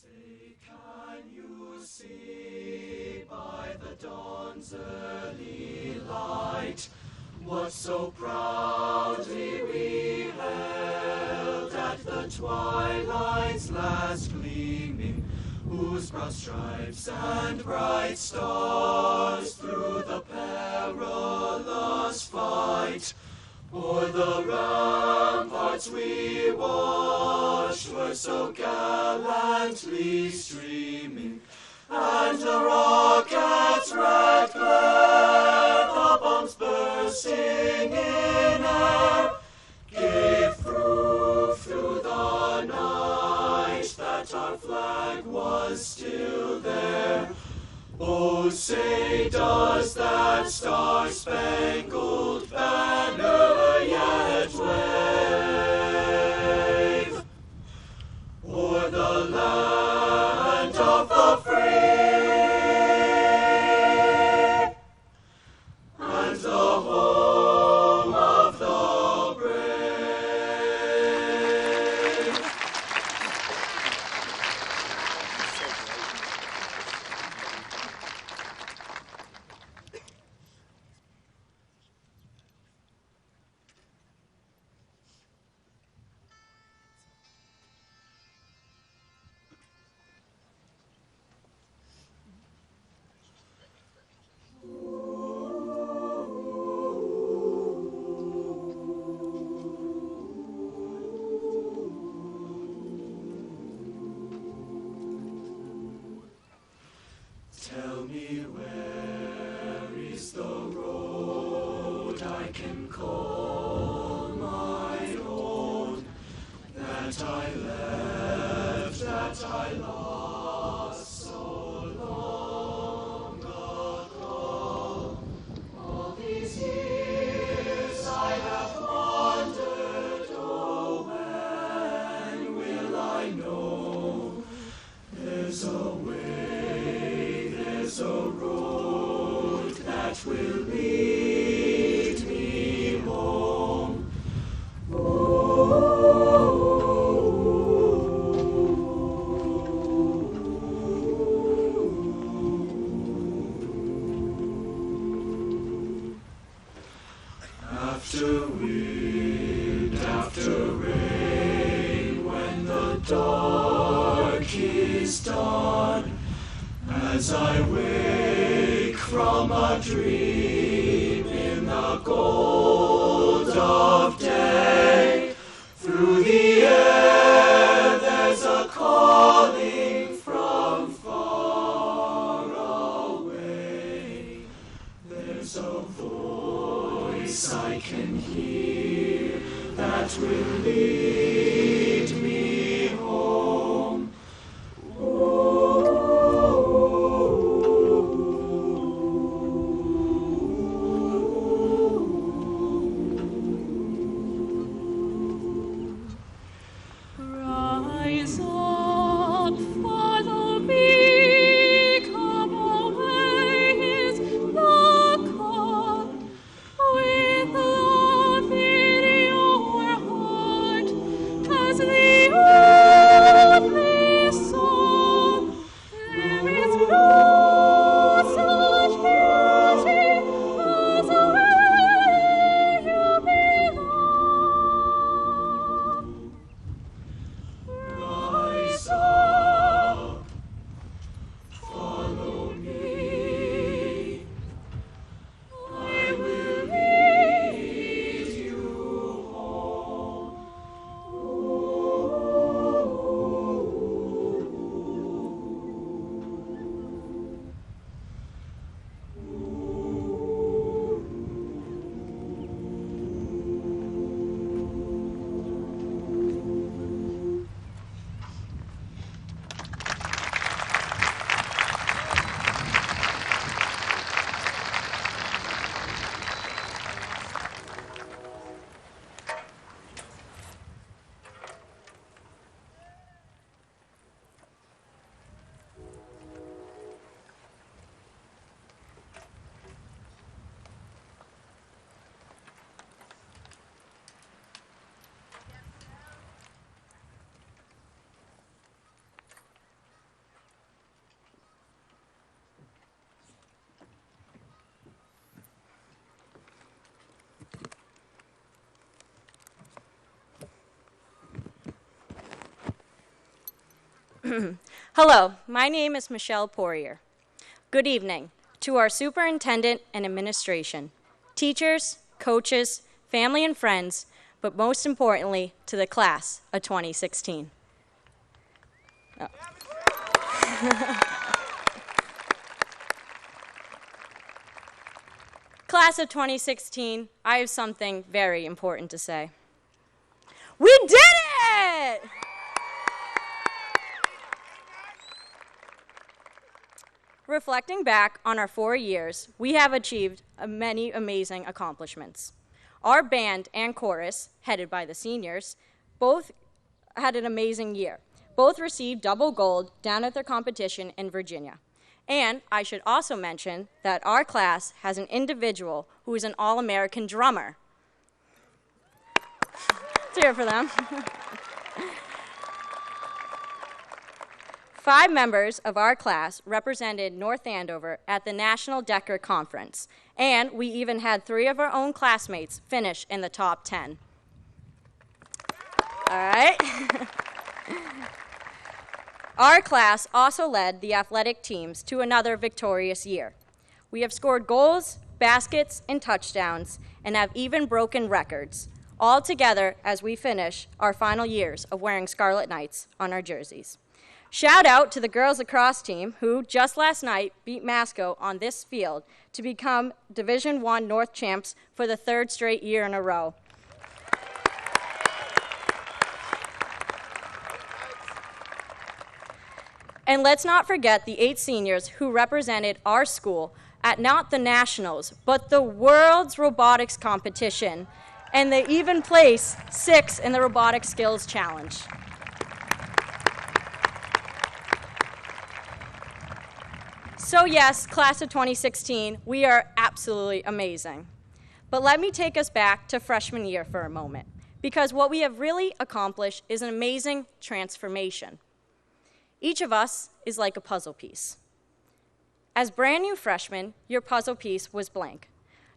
Say, can you see by the dawn's early light what so proudly we held at the twilight's last gleaming, whose broad stripes and bright stars through the perilous fight o'er the ramparts we watched were so gallantly streaming, and the rocket's red glare, the bombs bursting in air, gave proof through the night that our flag was still there. Oh, say, does that star-spangled banner yet wave o'er the land of the free and the home of the brave? Tell me, where is the road I can call my own, that I left, that I lost so long ago? All these years I have wandered, oh, when will I know? There's a way, there's a road that will lead me home. After wind, after rain, when the dark is done, as I wake from a dream in the gold of day, through the air there's a calling from far away. There's a voice I can hear that will lead me home. Rise up, follow me, come away is the call. With love in your heart, Hello, my name is Michelle Poirier. Good evening to our superintendent and administration, teachers, coaches, family and friends, but most importantly, to the class of 2016. Oh. Class of 2016, I have something very important to say. We did it! Reflecting back on our 4 years, we have achieved many amazing accomplishments. Our band and chorus, headed by the seniors, both had an amazing year. Both received double gold down at their competition in Virginia. And I should also mention that our class has an individual who is an All-American drummer. Let's hear it for them. 5 members of our class represented North Andover at the National Decker Conference, and we even had 3 of our own classmates finish in the top 10. All right. Our class also led the athletic teams to another victorious year. We have scored goals, baskets, and touchdowns, and have even broken records, all together as we finish our final years of wearing Scarlet Knights on our jerseys. Shout out to the girls lacrosse team who just last night beat Masco on this field to become Division I North champs for the 3rd straight year in a row. And let's not forget the 8 seniors who represented our school at not the nationals, but the world's robotics competition, and they even placed 6th in the Robotic Skills Challenge. So yes, class of 2016, we are absolutely amazing. But let me take us back to freshman year for a moment, because what we have really accomplished is an amazing transformation. Each of us is like a puzzle piece. As brand new freshmen, your puzzle piece was blank,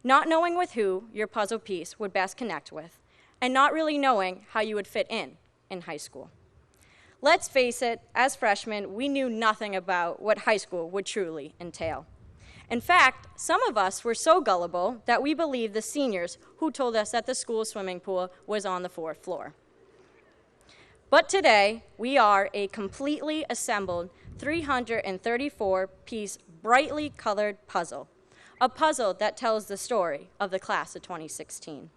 not knowing with who your puzzle piece would best connect with, and not really knowing how you would fit in high school. Let's face it, as freshmen, we knew nothing about what high school would truly entail. In fact, some of us were so gullible that we believed the seniors who told us that the school swimming pool was on the 4th floor. But today, we are a completely assembled 334-piece brightly colored puzzle, a puzzle that tells the story of the class of 2016.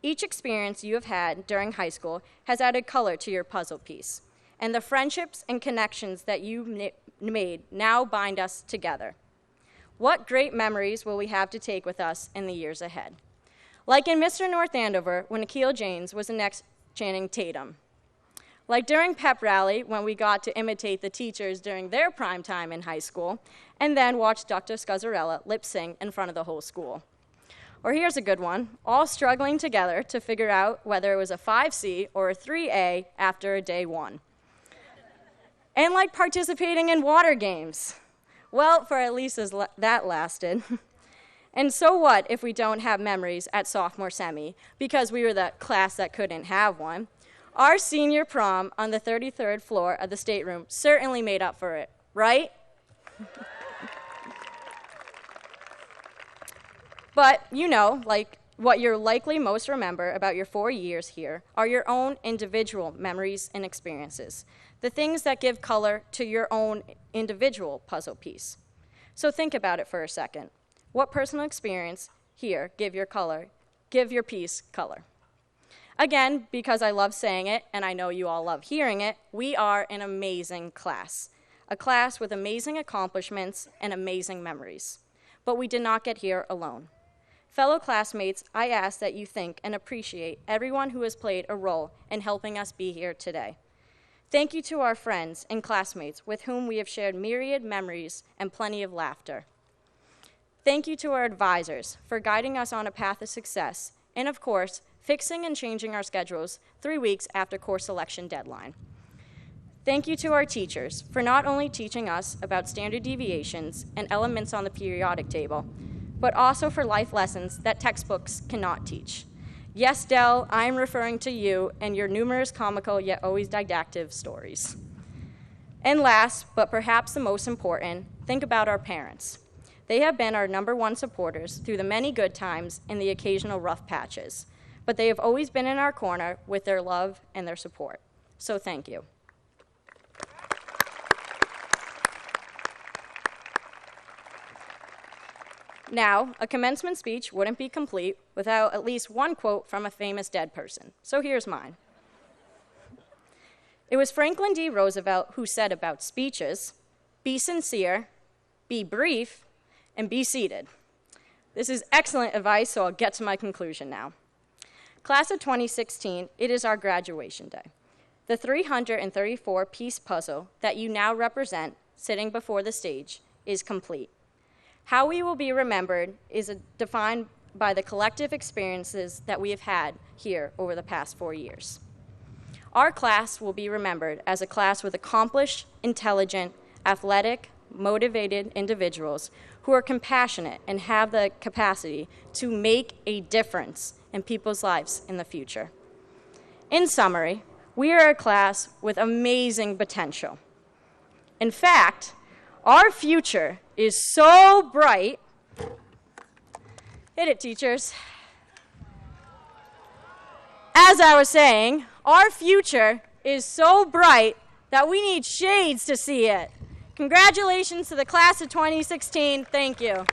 Each experience you have had during high school has added color to your puzzle piece, and the friendships and connections that you made now bind us together. What great memories will we have to take with us in the years ahead? Like in Mr. North Andover, when Akil Janes was the next Channing Tatum. Like during pep rally, when we got to imitate the teachers during their prime time in high school, and then watch Dr. Scazzarella lip sync in front of the whole school. Or here's a good one, all struggling together to figure out whether it was a 5C or a 3A after a day 1. And like participating in water games. Well, for at least as that lasted. And so what if we don't have memories at sophomore semi, because we were the class that couldn't have one? Our senior prom on the 33rd floor of the stateroom certainly made up for it, right? But you know, like what you're likely most remember about your 4 years here are your own individual memories and experiences, the things that give color to your own individual puzzle piece. So think about it for a second. What personal experience here give your piece color? Again, because I love saying it, and I know you all love hearing it, we are an amazing class. A class with amazing accomplishments and amazing memories. But we did not get here alone. Fellow classmates, I ask that you think and appreciate everyone who has played a role in helping us be here today. Thank you to our friends and classmates with whom we have shared myriad memories and plenty of laughter. Thank you to our advisors for guiding us on a path of success, and of course, fixing and changing our schedules 3 weeks after course selection deadline. Thank you to our teachers for not only teaching us about standard deviations and elements on the periodic table, but also for life lessons that textbooks cannot teach. Yes, Dell, I am referring to you and your numerous comical yet always didactic stories. And last, but perhaps the most important, think about our parents. They have been our #1 supporters through the many good times and the occasional rough patches, but they have always been in our corner with their love and their support. So thank you. Now, a commencement speech wouldn't be complete without at least one quote from a famous dead person. So here's mine. It was Franklin D. Roosevelt who said about speeches, be sincere, be brief, and be seated. This is excellent advice, so I'll get to my conclusion now. Class of 2016, it is our graduation day. The 334-piece puzzle that you now represent, sitting before the stage, is complete. How we will be remembered is defined by the collective experiences that we have had here over the past 4 years. Our class will be remembered as a class with accomplished, intelligent, athletic, motivated individuals who are compassionate and have the capacity to make a difference in people's lives in the future. In summary, we are a class with amazing potential. In fact, our future is so bright. Hit it, teachers. As I was saying, our future is so bright that we need shades to see it. Congratulations to the class of 2016. Thank you.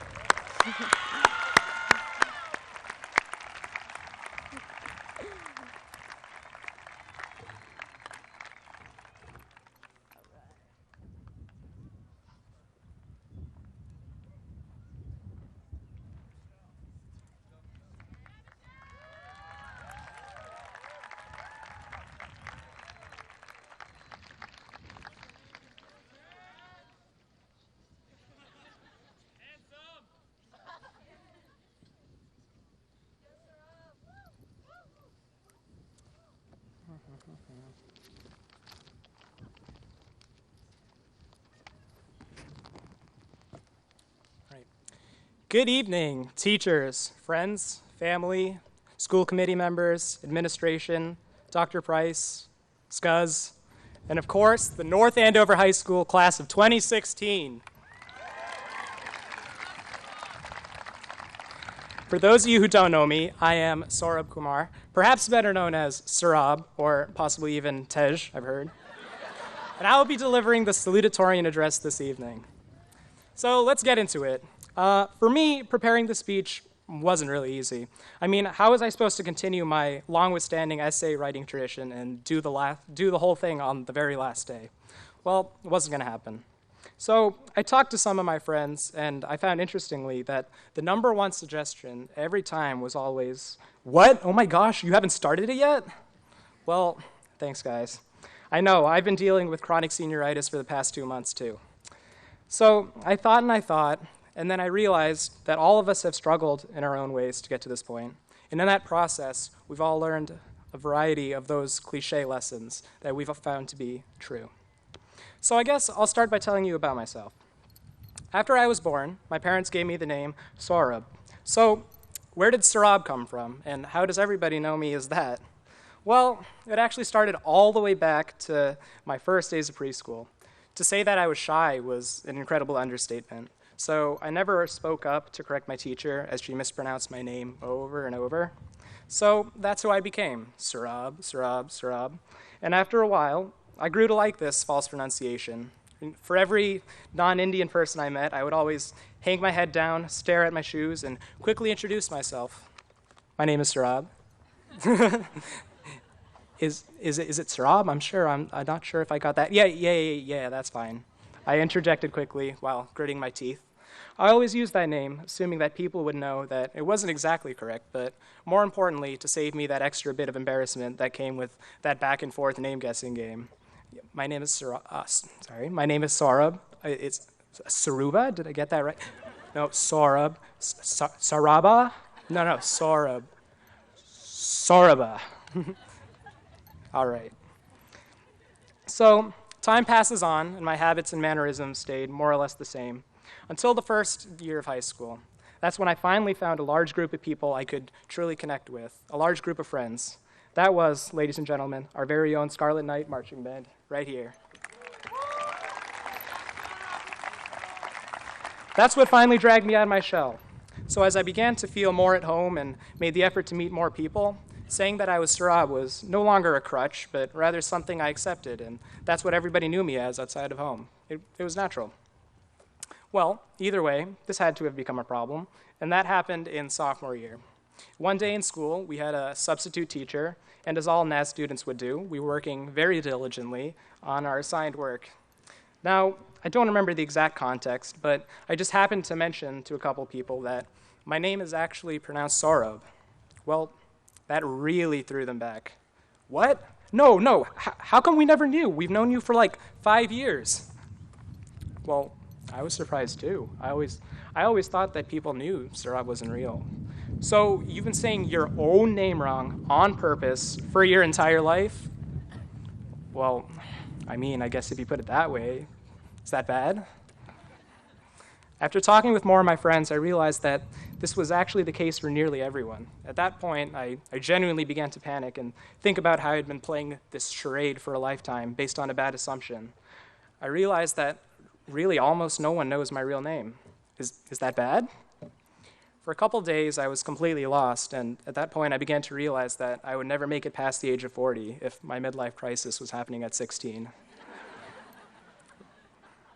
Good evening, teachers, friends, family, school committee members, administration, Dr. Price, SCUZ, and of course, the North Andover High School class of 2016. For those of you who don't know me, I am Saurabh Kumar, perhaps better known as Saurabh, or possibly even Tej, I've heard. And I will be delivering the salutatorian address this evening. So let's get into it. For me, preparing the speech wasn't really easy. I mean, how was I supposed to continue my long-withstanding essay writing tradition and do the whole thing on the very last day? Well, it wasn't going to happen. So I talked to some of my friends, and I found interestingly that the #1 suggestion every time was always, "What? Oh my gosh, you haven't started it yet?" Well, thanks, guys. I know, I've been dealing with chronic senioritis for the past 2 months, too. So I thought, and then I realized that all of us have struggled in our own ways to get to this point. And in that process, we've all learned a variety of those cliche lessons that we've found to be true. So I guess I'll start by telling you about myself. After I was born, my parents gave me the name Saurabh. So where did Saurabh come from, and how does everybody know me as that? Well, it actually started all the way back to my first days of preschool. To say that I was shy was an incredible understatement. So I never spoke up to correct my teacher as she mispronounced my name over and over. So that's who I became, Saurabh, Saurabh, Saurabh. And after a while, I grew to like this false pronunciation. For every non-Indian person I met, I would always hang my head down, stare at my shoes, and quickly introduce myself. My name is Saurabh. Is it Saurabh? I'm not sure if I got that. Yeah, that's fine. I interjected quickly while gritting my teeth. I always used that name, assuming that people would know that it wasn't exactly correct, but more importantly, to save me that extra bit of embarrassment that came with that back and forth name guessing game. My name is Saurabh. It's Saruba? Did I get that right? No, Saurabh. Saraba? No, Saurabh. Saurabha. All right. So time passes on, and my habits and mannerisms stayed more or less the same until the first year of high school. That's when I finally found a large group of people I could truly connect with, a large group of friends. That was, ladies and gentlemen, our very own Scarlet Knight Marching Band, right here. That's what finally dragged me out of my shell. So as I began to feel more at home and made the effort to meet more people, saying that I was Sarab was no longer a crutch, but rather something I accepted, and that's what everybody knew me as outside of home. It was natural. Well, either way, this had to have become a problem, and that happened in sophomore year. One day in school, we had a substitute teacher, and as all NAS students would do, we were working very diligently on our assigned work. Now, I don't remember the exact context, but I just happened to mention to a couple people that my name is actually pronounced Saurabh. Well, that really threw them back. What? No, how come we never knew? We've known you for like 5 years. Well, I was surprised too. I always thought that people knew Saurabh wasn't real. So you've been saying your own name wrong on purpose for your entire life? Well, I guess if you put it that way, is that bad? After talking with more of my friends, I realized that this was actually the case for nearly everyone. At that point, I genuinely began to panic and think about how I'd been playing this charade for a lifetime based on a bad assumption. I realized that really almost no one knows my real name. Is that bad? For a couple days, I was completely lost, and at that point, I began to realize that I would never make it past the age of 40 if my midlife crisis was happening at 16.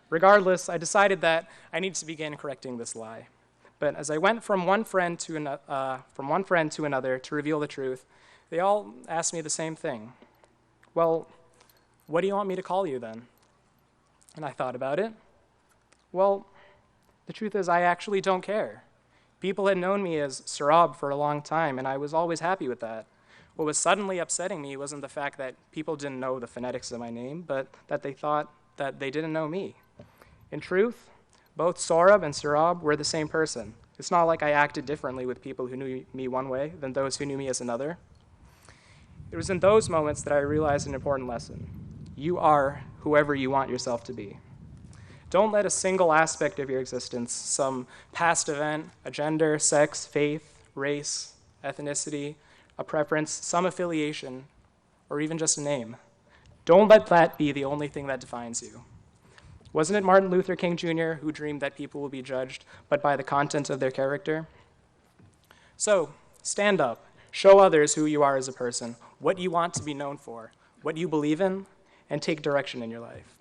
Regardless, I decided that I needed to begin correcting this lie. But as I went from one friend to another to reveal the truth, they all asked me the same thing. Well, what do you want me to call you then? And I thought about it. Well, the truth is I actually don't care. People had known me as Saurabh for a long time, and I was always happy with that. What was suddenly upsetting me wasn't the fact that people didn't know the phonetics of my name, but that they thought that they didn't know me. In truth, both Saurabh and Saurabh were the same person. It's not like I acted differently with people who knew me one way than those who knew me as another. It was in those moments that I realized an important lesson. You are whoever you want yourself to be. Don't let a single aspect of your existence, some past event, a gender, sex, faith, race, ethnicity, a preference, some affiliation, or even just a name, don't let that be the only thing that defines you. Wasn't it Martin Luther King Jr. who dreamed that people will be judged but by the content of their character? So, stand up. Show others who you are as a person, what you want to be known for, what you believe in, and take direction in your life.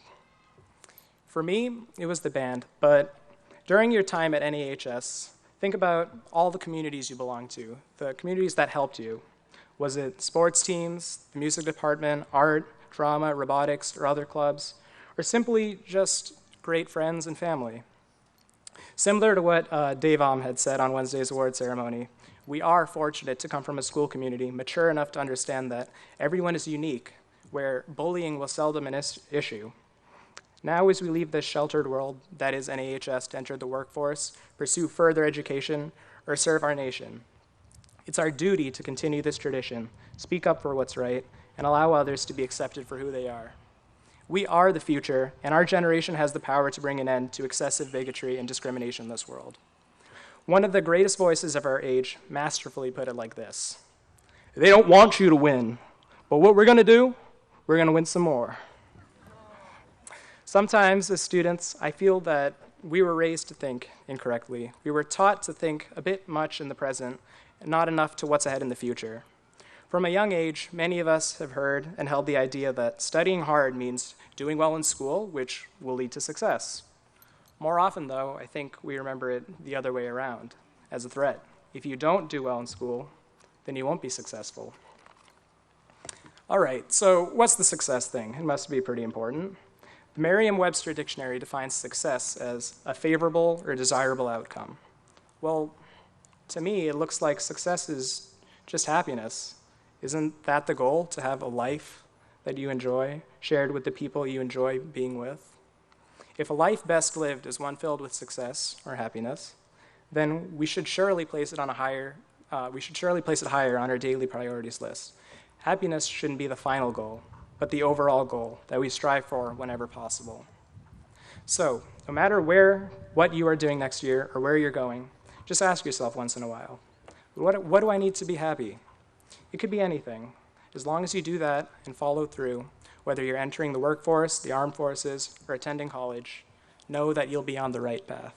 For me, it was the band, but during your time at NAHS, think about all the communities you belong to, the communities that helped you. Was it sports teams, the music department, art, drama, robotics, or other clubs, or simply just great friends and family? Similar to what Dave Alm had said on Wednesday's award ceremony, we are fortunate to come from a school community mature enough to understand that everyone is unique, where bullying was seldom an issue. Now, as we leave this sheltered world that is NAHS to enter the workforce, pursue further education, or serve our nation, it's our duty to continue this tradition, speak up for what's right, and allow others to be accepted for who they are. We are the future, and our generation has the power to bring an end to excessive bigotry and discrimination in this world. One of the greatest voices of our age masterfully put it like this: they don't want you to win, but what we're going to do, we're going to win some more. Sometimes, as students, I feel that we were raised to think incorrectly. We were taught to think a bit much in the present and not enough to what's ahead in the future. From a young age, many of us have heard and held the idea that studying hard means doing well in school, which will lead to success. More often, though, I think we remember it the other way around, as a threat. If you don't do well in school, then you won't be successful. All right, so what's the success thing? It must be pretty important. The Merriam-Webster dictionary defines success as a favorable or desirable outcome. Well, to me, it looks like success is just happiness. Isn't that the goal, to have a life that you enjoy, shared with the people you enjoy being with? If a life best lived is one filled with success or happiness, then we should surely place it higher on our daily priorities list. Happiness shouldn't be the final goal, but the overall goal that we strive for whenever possible. So, no matter what you are doing next year or where you're going, just ask yourself once in a while, what do I need to be happy? It could be anything. As long as you do that and follow through, whether you're entering the workforce, the armed forces, or attending college, know that you'll be on the right path.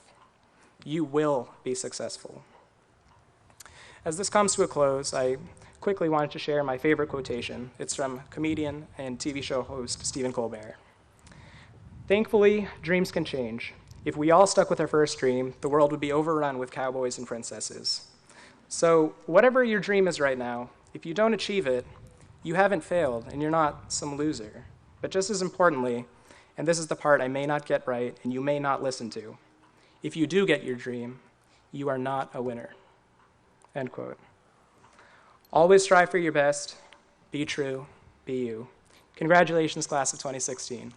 You will be successful. As this comes to a close, I quickly wanted to share my favorite quotation. It's from comedian and TV show host Stephen Colbert. Thankfully, dreams can change. If we all stuck with our first dream, the world would be overrun with cowboys and princesses. So whatever your dream is right now, if you don't achieve it, you haven't failed and you're not some loser. But just as importantly, and this is the part I may not get right and you may not listen to, if you do get your dream, you are not a winner. End quote. Always strive for your best, be true, be you. Congratulations, class of 2016.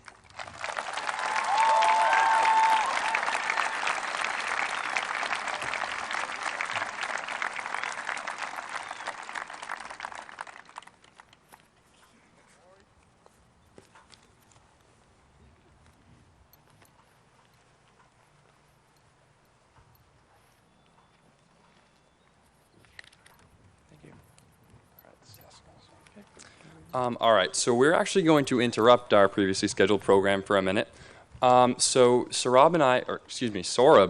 All right, so we're actually going to interrupt our previously scheduled program for a minute. So Saurabh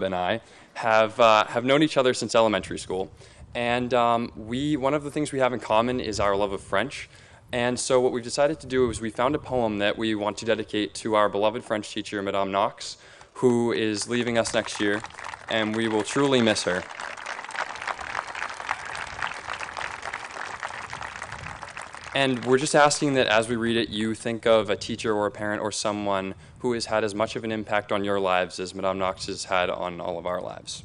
and I have known each other since elementary school, and one of the things we have in common is our love of French. And so what we've decided to do is we found a poem that we want to dedicate to our beloved French teacher, Madame Knox, who is leaving us next year, and we will truly miss her. And we're just asking that as we read it, you think of a teacher or a parent or someone who has had as much of an impact on your lives as Madame Knox has had on all of our lives.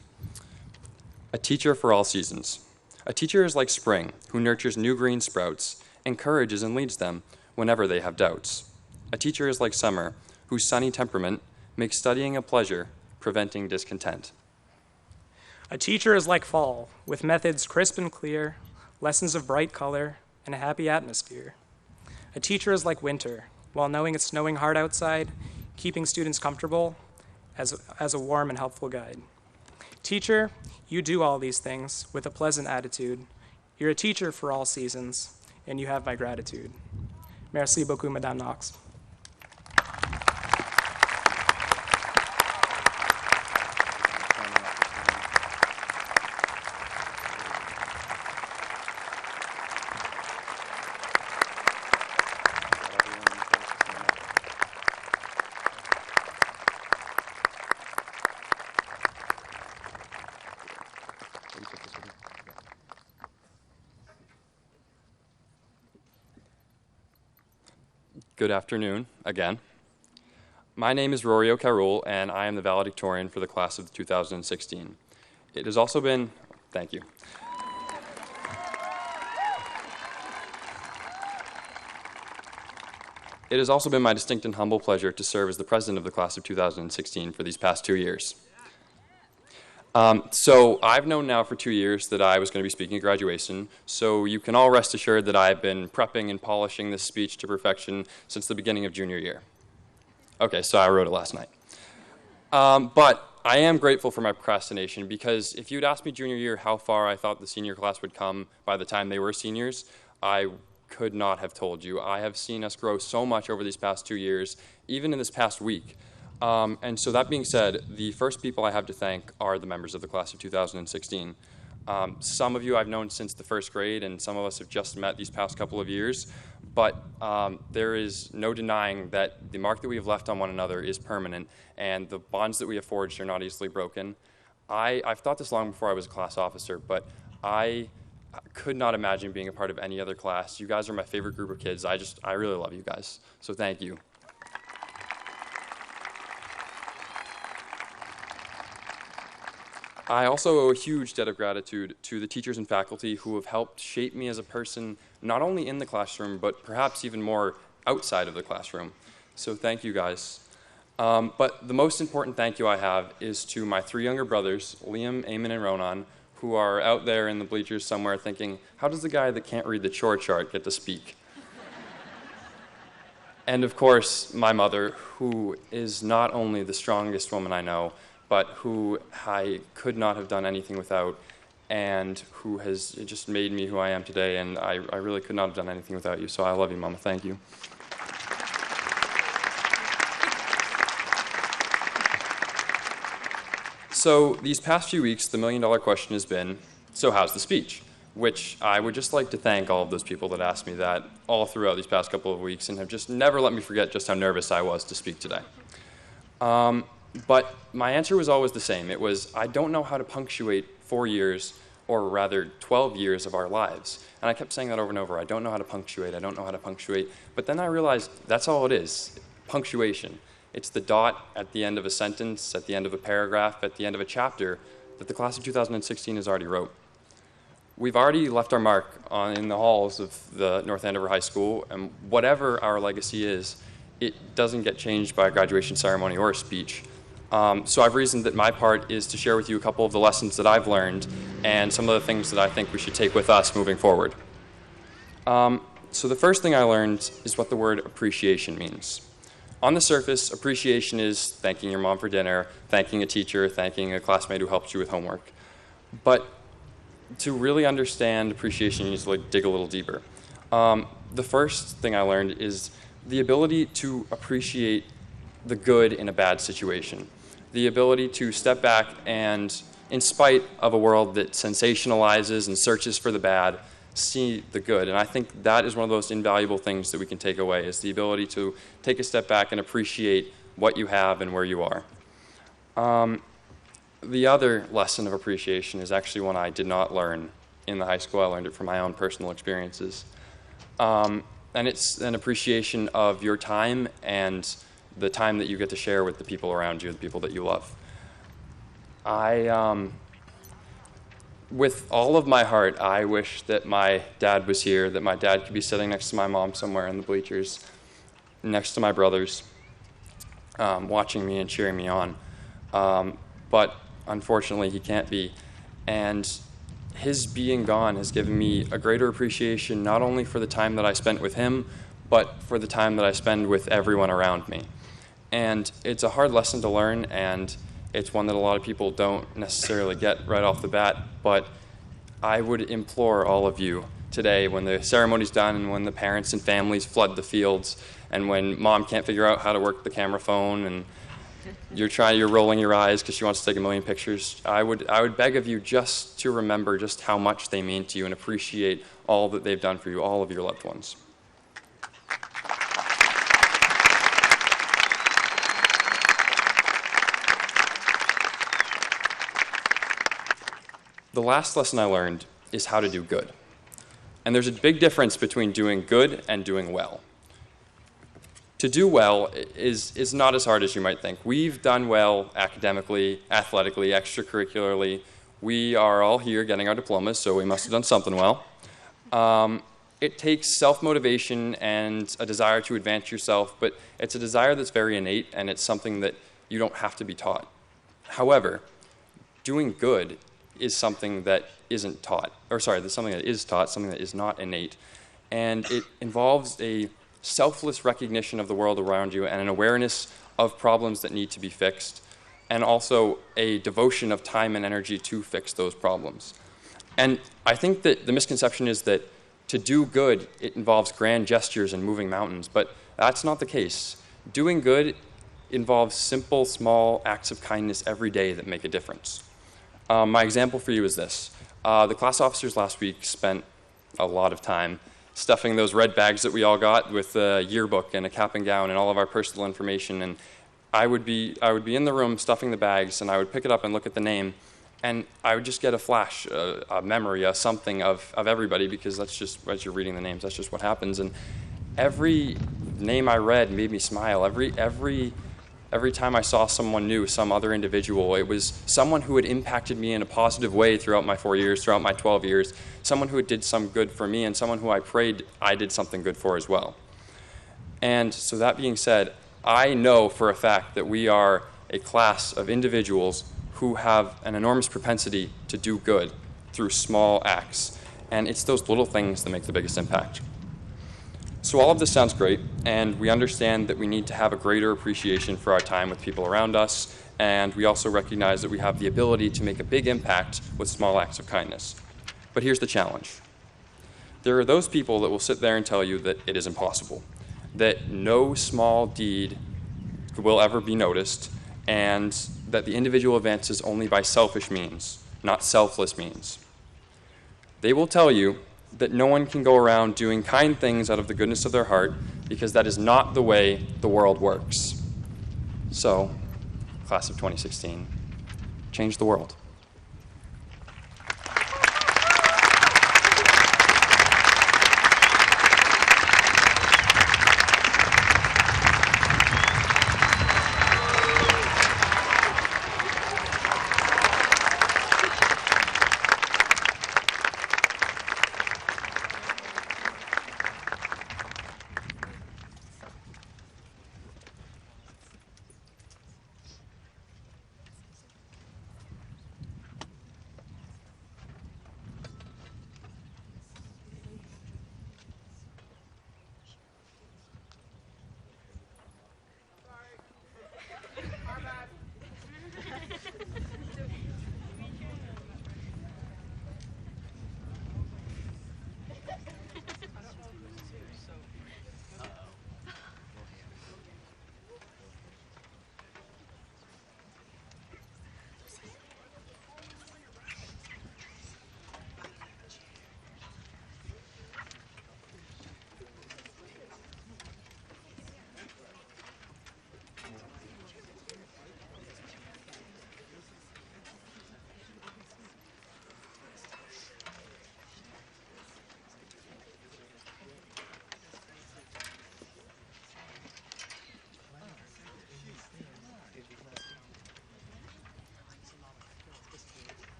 A teacher for all seasons. A teacher is like spring, who nurtures new green sprouts, encourages and leads them whenever they have doubts. A teacher is like summer, whose sunny temperament makes studying a pleasure, preventing discontent. A teacher is like fall, with methods crisp and clear, lessons of bright color, and a happy atmosphere. A teacher is like winter, while knowing it's snowing hard outside, keeping students comfortable as a warm and helpful guide. Teacher, you do all these things with a pleasant attitude. You're a teacher for all seasons, and you have my gratitude. Merci beaucoup, Madame Knox. Good afternoon, again. My name is Rory O'Carroll, and I am the valedictorian for the class of 2016. It has also been, thank you. It has also been my distinct and humble pleasure to serve as the president of the class of 2016 for these past 2 years. So I've known now for 2 years that I was going to be speaking at graduation, so you can all rest assured that I've been prepping and polishing this speech to perfection since the beginning of junior year. Okay, so I wrote it last night. But I am grateful for my procrastination, because if you'd asked me junior year how far I thought the senior class would come by the time they were seniors, I could not have told you. I have seen us grow so much over these past 2 years, even in this past week. And so that being said, the first people I have to thank are the members of the class of 2016. Some of you I've known since the first grade, and some of us have just met these past couple of years, but there is no denying that the mark that we have left on one another is permanent, and the bonds that we have forged are not easily broken. I've thought this long before I was a class officer, but I could not imagine being a part of any other class. You guys are my favorite group of kids. I really love you guys, so thank you. I also owe a huge debt of gratitude to the teachers and faculty who have helped shape me as a person, not only in the classroom, but perhaps even more outside of the classroom. So thank you, guys. But the most important thank you I have is to my 3 younger brothers, Liam, Eamon, and Ronan, who are out there in the bleachers somewhere thinking, how does the guy that can't read the chore chart get to speak? And of course, my mother, who is not only the strongest woman I know, but who I could not have done anything without, and who has just made me who I am today, and I really could not have done anything without you, so I love you, Mama. Thank you. So these past few weeks, the million-dollar question has been, so how's the speech? Which I would just like to thank all of those people that asked me that all throughout these past couple of weeks and have just never let me forget just how nervous I was to speak today. But my answer was always the same. It was, I don't know how to punctuate 4 years, or rather 12 years of our lives. And I kept saying that over and over. I don't know how to punctuate. I don't know how to punctuate. But then I realized that's all it is, punctuation. It's the dot at the end of a sentence, at the end of a paragraph, at the end of a chapter that the class of 2016 has already wrote. We've already left our mark in the halls of the North Andover High School, and whatever our legacy is, it doesn't get changed by a graduation ceremony or a speech. So I've reasoned that my part is to share with you a couple of the lessons that I've learned and some of the things that I think we should take with us moving forward. So the first thing I learned is what the word appreciation means. On the surface, appreciation is thanking your mom for dinner, thanking a teacher, thanking a classmate who helped you with homework. But to really understand appreciation, you need to dig a little deeper. The first thing I learned is the ability to appreciate the good in a bad situation. The ability to step back and, in spite of a world that sensationalizes and searches for the bad, see the good. And I think that is one of those invaluable things that we can take away, is the ability to take a step back and appreciate what you have and where you are. The other lesson of appreciation is actually one I did not learn in the high school. I learned it from my own personal experiences. And it's an appreciation of your time and the time that you get to share with the people around you, the people that you love. With all of my heart, I wish that my dad was here, that my dad could be sitting next to my mom somewhere in the bleachers, next to my brothers, watching me and cheering me on. But unfortunately, he can't be. And his being gone has given me a greater appreciation, not only for the time that I spent with him, but for the time that I spend with everyone around me. And it's a hard lesson to learn, and it's one that a lot of people don't necessarily get right off the bat, but I would implore all of you today, when the ceremony's done and when the parents and families flood the fields and when mom can't figure out how to work the camera phone and you're rolling your eyes because she wants to take a million pictures, I would beg of you just to remember just how much they mean to you and appreciate all that they've done for you, all of your loved ones. The last lesson I learned is how to do good. And there's a big difference between doing good and doing well. To do well is not as hard as you might think. We've done well academically, athletically, extracurricularly. We are all here getting our diplomas, so we must have done something well. It takes self-motivation and a desire to advance yourself, but it's a desire that's very innate, and it's something that you don't have to be taught. However, doing good is something that isn't taught, there's something that is taught, something that is not innate. And it involves a selfless recognition of the world around you and an awareness of problems that need to be fixed, and also a devotion of time and energy to fix those problems. And I think that the misconception is that to do good, it involves grand gestures and moving mountains, but that's not the case. Doing good involves simple, small acts of kindness every day that make a difference. My example for you is this. The class officers last week spent a lot of time stuffing those red bags that we all got with a yearbook and a cap and gown and all of our personal information. And I would be in the room stuffing the bags, and I would pick it up and look at the name, and I would just get a flash, a memory, something of everybody, because that's just, as you're reading the names, that's just what happens. And every name I read made me smile. Every time I saw someone new, some other individual, it was someone who had impacted me in a positive way throughout my 4 years, throughout my 12 years, someone who did some good for me, and someone who I prayed I did something good for as well. And so that being said, I know for a fact that we are a class of individuals who have an enormous propensity to do good through small acts. And it's those little things that make the biggest impact. So all of this sounds great, and we understand that we need to have a greater appreciation for our time with people around us, and we also recognize that we have the ability to make a big impact with small acts of kindness. But here's the challenge. There are those people that will sit there and tell you that it is impossible, that no small deed will ever be noticed, and that the individual advances only by selfish means, not selfless means. They will tell you that no one can go around doing kind things out of the goodness of their heart because that is not the way the world works. So, class of 2016, change the world.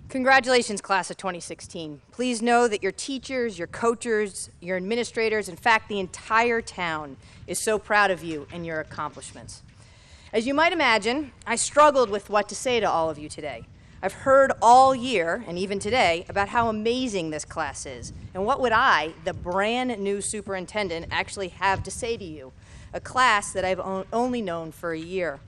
Congratulations, class of 2016. Please know that your teachers, your coaches, your administrators, in fact, the entire town is so proud of you and your accomplishments. As you might imagine, I struggled with what to say to all of you today. I've heard all year, and even today, about how amazing this class is, and what would I, the brand new superintendent, actually have to say to you, a class that I've only known for a year.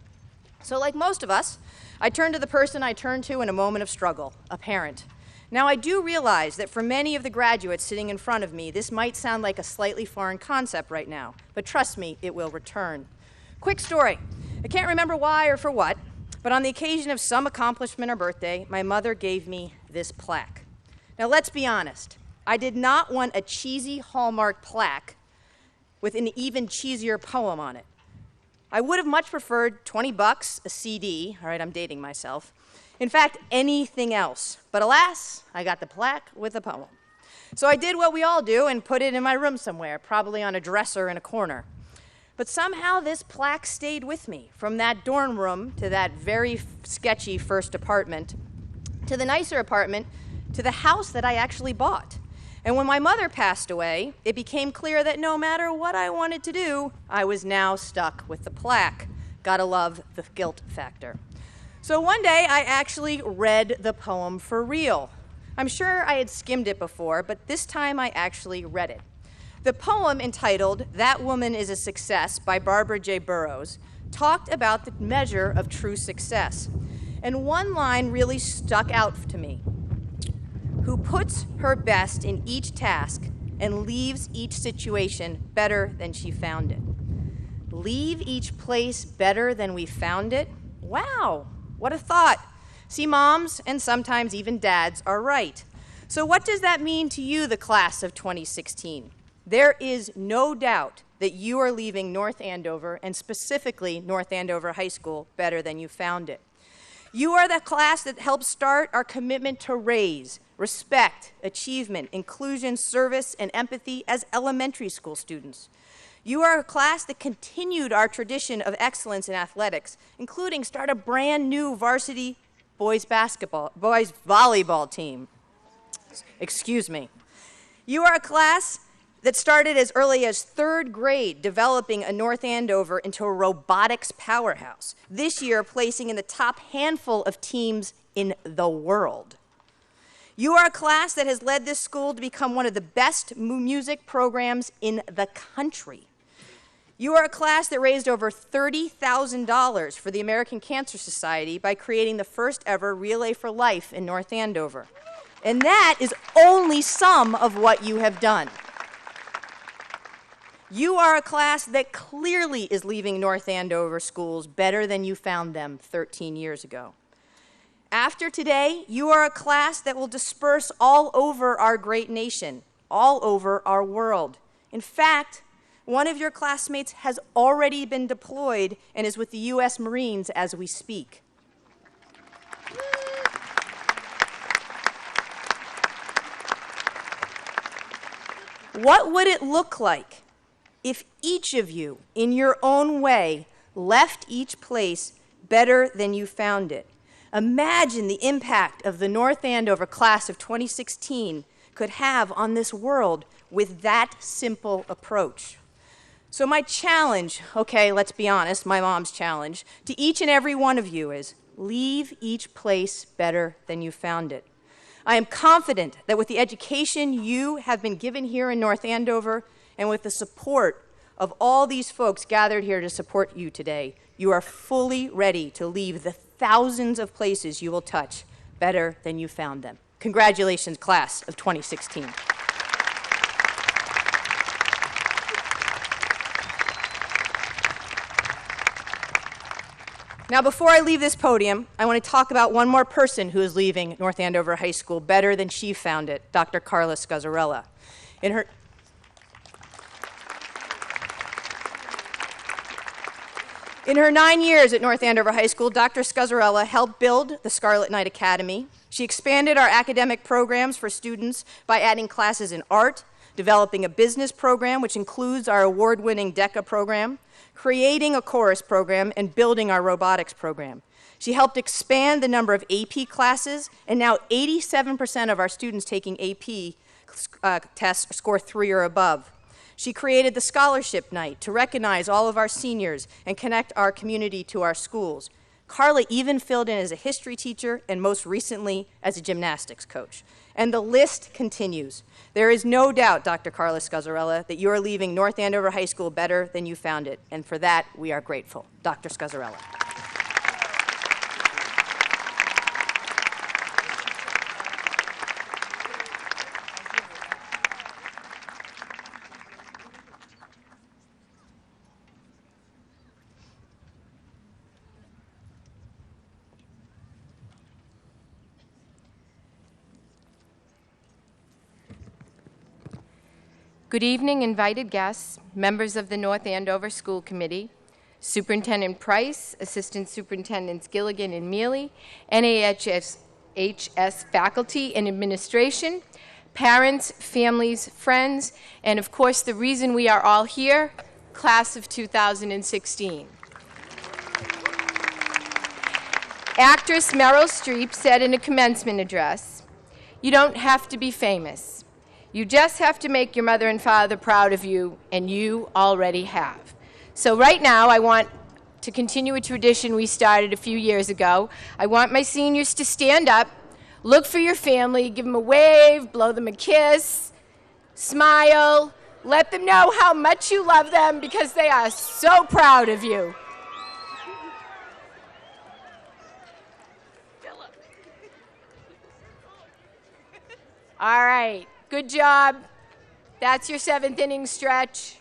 So like most of us, I turn to the person I turn to in a moment of struggle, a parent. Now, I do realize that for many of the graduates sitting in front of me, this might sound like a slightly foreign concept right now, but trust me, it will return. Quick story. I can't remember why or for what, but on the occasion of some accomplishment or birthday, my mother gave me this plaque. Now, let's be honest. I did not want a cheesy Hallmark plaque with an even cheesier poem on it. I would have much preferred $20, a CD, all right, I'm dating myself. In fact, anything else. But alas, I got the plaque with a poem. So I did what we all do and put it in my room somewhere, probably on a dresser in a corner. But somehow this plaque stayed with me, from that dorm room to that very sketchy first apartment, to the nicer apartment, to the house that I actually bought. And when my mother passed away, it became clear that no matter what I wanted to do, I was now stuck with the plaque. Gotta love the guilt factor. So one day, I actually read the poem for real. I'm sure I had skimmed it before, but this time I actually read it. The poem, entitled "That Woman is a Success" by Barbara J. Burroughs, talked about the measure of true success. And one line really stuck out to me. Who puts her best in each task and leaves each situation better than she found it. Leave each place better than we found it? Wow, what a thought. See, moms, and sometimes even dads, are right. So what does that mean to you, the class of 2016? There is no doubt that you are leaving North Andover, and specifically North Andover High School, better than you found it. You are the class that helped start our commitment to raise, respect, achievement, inclusion, service, and empathy as elementary school students. You are a class that continued our tradition of excellence in athletics, including start a brand new varsity boys volleyball team. Excuse me. You are a class that started as early as third grade, developing a North Andover into a robotics powerhouse, this year placing in the top handful of teams in the world. You are a class that has led this school to become one of the best music programs in the country. You are a class that raised over $30,000 for the American Cancer Society by creating the first ever Relay for Life in North Andover. And that is only some of what you have done. You are a class that clearly is leaving North Andover schools better than you found them 13 years ago. After today, you are a class that will disperse all over our great nation, all over our world. In fact, one of your classmates has already been deployed and is with the U.S. Marines as we speak. What would it look like if each of you, in your own way, left each place better than you found it? Imagine the impact of the North Andover class of 2016 could have on this world with that simple approach. So my challenge, okay, let's be honest, my mom's challenge, to each and every one of you is leave each place better than you found it. I am confident that with the education you have been given here in North Andover and with the support of all these folks gathered here to support you today, you are fully ready to leave the thousands of places you will touch better than you found them. Congratulations, class of 2016. Now, before I leave this podium, I want to talk about one more person who is leaving North Andover High School better than she found it, Dr. Carla Scazzarella. In her 9 years at North Andover High School, Dr. Scazzarella helped build the Scarlet Knight Academy. She expanded our academic programs for students by adding classes in art, developing a business program, which includes our award-winning DECA program, creating a chorus program, and building our robotics program. She helped expand the number of AP classes, and now 87% of our students taking AP tests score 3 or above. She created the Scholarship Night to recognize all of our seniors and connect our community to our schools. Carla even filled in as a history teacher and most recently as a gymnastics coach. And the list continues. There is no doubt, Dr. Carla Scazzarella, that you are leaving North Andover High School better than you found it. And for that, we are grateful. Dr. Scazzarella. Good evening, invited guests, members of the North Andover School Committee, Superintendent Price, Assistant Superintendents Gilligan and Mealy, NAHS faculty and administration, parents, families, friends, and of course the reason we are all here, class of 2016. Actress Meryl Streep said in a commencement address, "You don't have to be famous. You just have to make your mother and father proud of you, and you already have." So right now, I want to continue a tradition we started a few years ago. I want my seniors to stand up, look for your family, give them a wave, blow them a kiss, smile, let them know how much you love them because they are so proud of you. All right. Good job. That's your 7th inning stretch.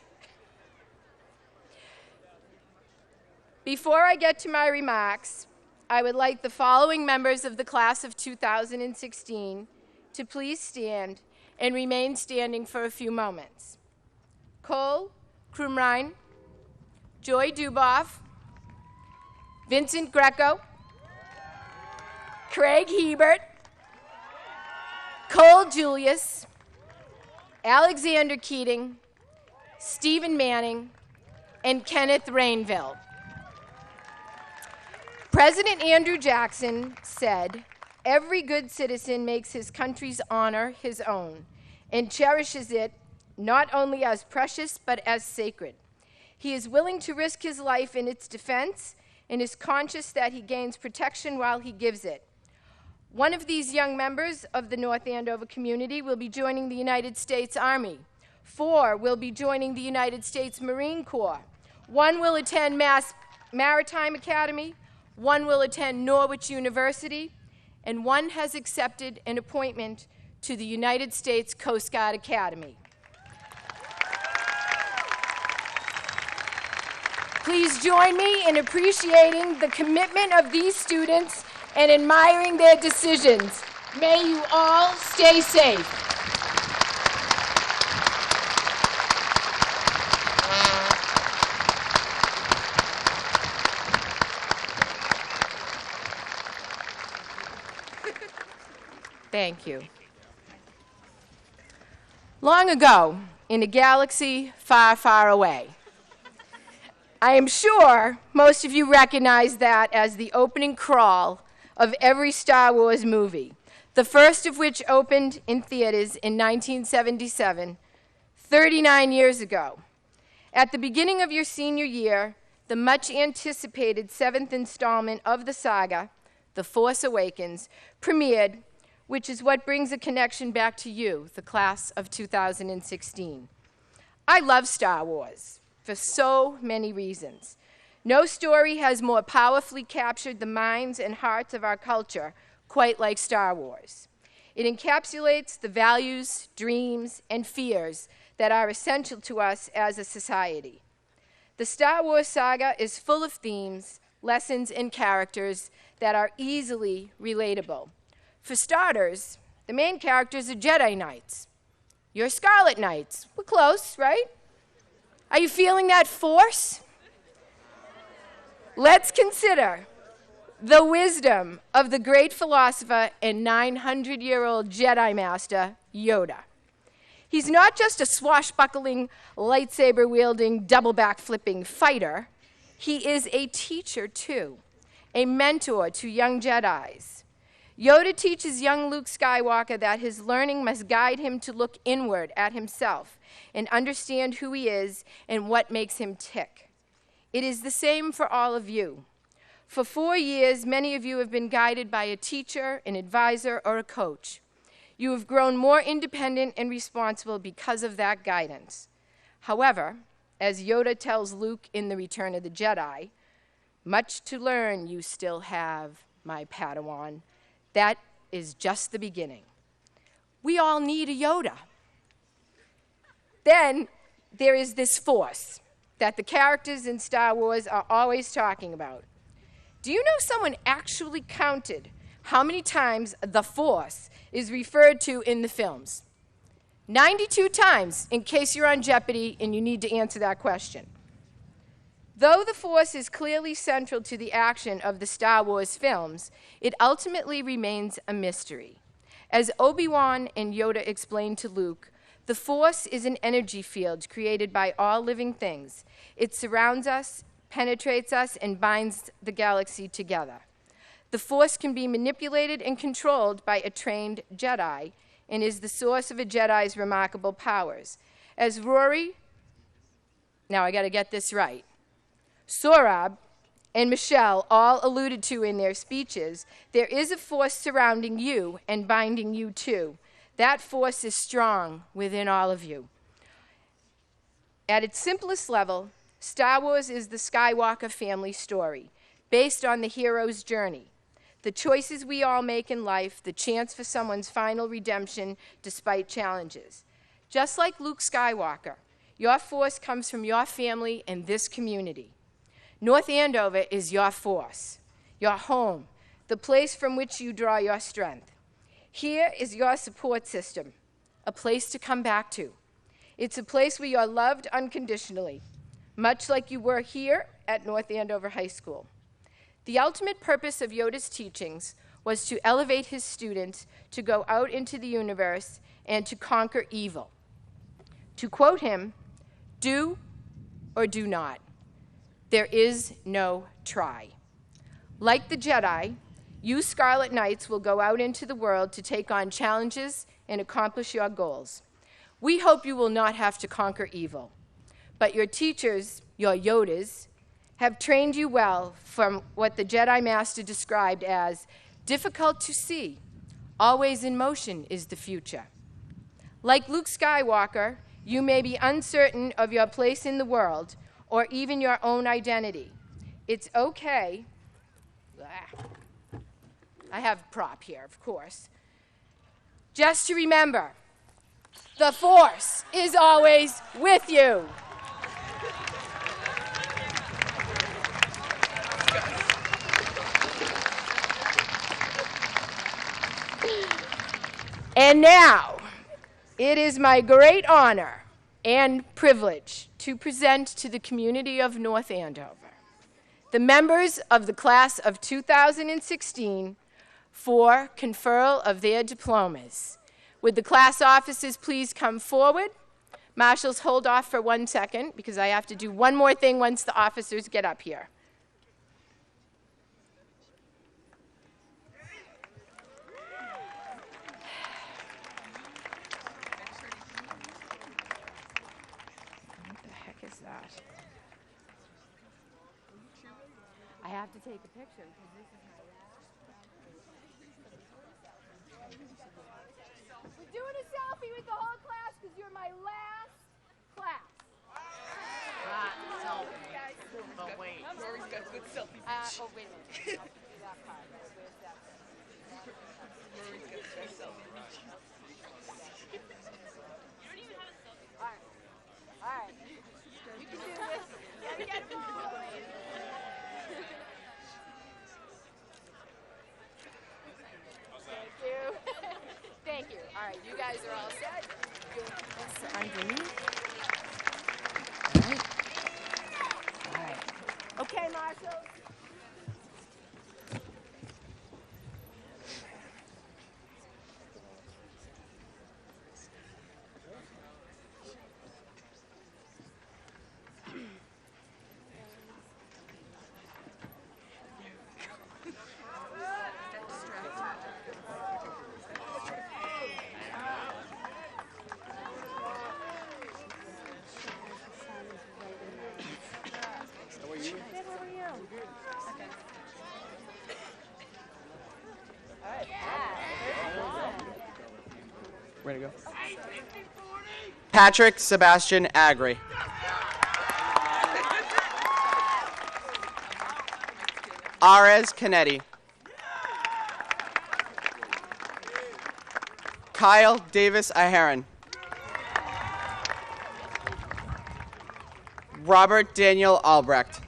Before I get to my remarks, I would like the following members of the class of 2016 to please stand and remain standing for a few moments. Cole Krumrein, Joy Duboff, Vincent Greco, Craig Hebert, Cole Julius, Alexander Keating, Stephen Manning, and Kenneth Rainville. President Andrew Jackson said, "Every good citizen makes his country's honor his own and cherishes it not only as precious but as sacred. He is willing to risk his life in its defense and is conscious that he gains protection while he gives it." One of these young members of the North Andover community will be joining the United States Army. 4 will be joining the United States Marine Corps. 1 will attend Mass Maritime Academy. 1 will attend Norwich University. And 1 has accepted an appointment to the United States Coast Guard Academy. Please join me in appreciating the commitment of these students and admiring their decisions. May you all stay safe. Thank you. Long ago, in a galaxy far, far away, I am sure most of you recognize that as the opening crawl of every Star Wars movie, the first of which opened in theaters in 1977, 39 years ago. At the beginning of your senior year, the much-anticipated 7th installment of the saga, The Force Awakens, premiered, which is what brings a connection back to you, the class of 2016. I love Star Wars for so many reasons. No story has more powerfully captured the minds and hearts of our culture quite like Star Wars. It encapsulates the values, dreams, and fears that are essential to us as a society. The Star Wars saga is full of themes, lessons, and characters that are easily relatable. For starters, the main characters are Jedi Knights. You're Scarlet Knights. We're close, right? Are you feeling that force? Let's consider the wisdom of the great philosopher and 900-year-old Jedi Master, Yoda. He's not just a swashbuckling, lightsaber-wielding, double-back-flipping fighter. He is a teacher, too, a mentor to young Jedis. Yoda teaches young Luke Skywalker that his learning must guide him to look inward at himself and understand who he is and what makes him tick. It is the same for all of you. For 4 years, many of you have been guided by a teacher, an advisor, or a coach. You have grown more independent and responsible because of that guidance. However, as Yoda tells Luke in The Return of the Jedi, much to learn you still have, my Padawan. That is just the beginning. We all need a Yoda. Then there is this Force that the characters in Star Wars are always talking about. Do you know someone actually counted how many times the Force is referred to in the films? 92 times, in case you're on Jeopardy and you need to answer that question. Though the Force is clearly central to the action of the Star Wars films, it ultimately remains a mystery. As Obi-Wan and Yoda explained to Luke, the Force is an energy field created by all living things. It surrounds us, penetrates us, and binds the galaxy together. The Force can be manipulated and controlled by a trained Jedi and is the source of a Jedi's remarkable powers. As Rory, now I got to get this right, Sorab and Michelle all alluded to in their speeches, there is a force surrounding you and binding you too. That force is strong within all of you. At its simplest level, Star Wars is the Skywalker family story, based on the hero's journey, the choices we all make in life, the chance for someone's final redemption despite challenges. Just like Luke Skywalker, your force comes from your family and this community. North Andover is your force, your home, the place from which you draw your strength. Here is your support system, a place to come back to. It's a place where you're loved unconditionally, much like you were here at North Andover High School. The ultimate purpose of Yoda's teachings was to elevate his students to go out into the universe and to conquer evil. To quote him, do or do not. There is no try. Like the Jedi, you Scarlet Knights will go out into the world to take on challenges and accomplish your goals. We hope you will not have to conquer evil, but your teachers, your Yodas, have trained you well from what the Jedi Master described as difficult to see, always in motion is the future. Like Luke Skywalker, you may be uncertain of your place in the world or even your own identity. It's okay. I have a prop here, of course. Just to remember, the Force is always with you. And now, it is my great honor and privilege to present to the community of North Andover the members of the class of 2016 for conferral of their diplomas. Would the class officers please come forward? Marshals, hold off for 1 second because I have to do one more thing once the officers get up here. I have to take a picture because this is my last. We're doing a selfie with the whole class because you're my last class. Selfie. But wait. Rory's got good selfie. Oh, wait a minute. That part. Where's that? Rory's got good selfie. All right. All right. You can do this. Gotta get them all. Thank you. Thank you. All right, you guys are all set. This underneath. All right. Okay, Marshall. Way to go. Patrick Sebastian Agri. Arez Canetti. Kyle Davis Aheron. Robert Daniel Albrecht.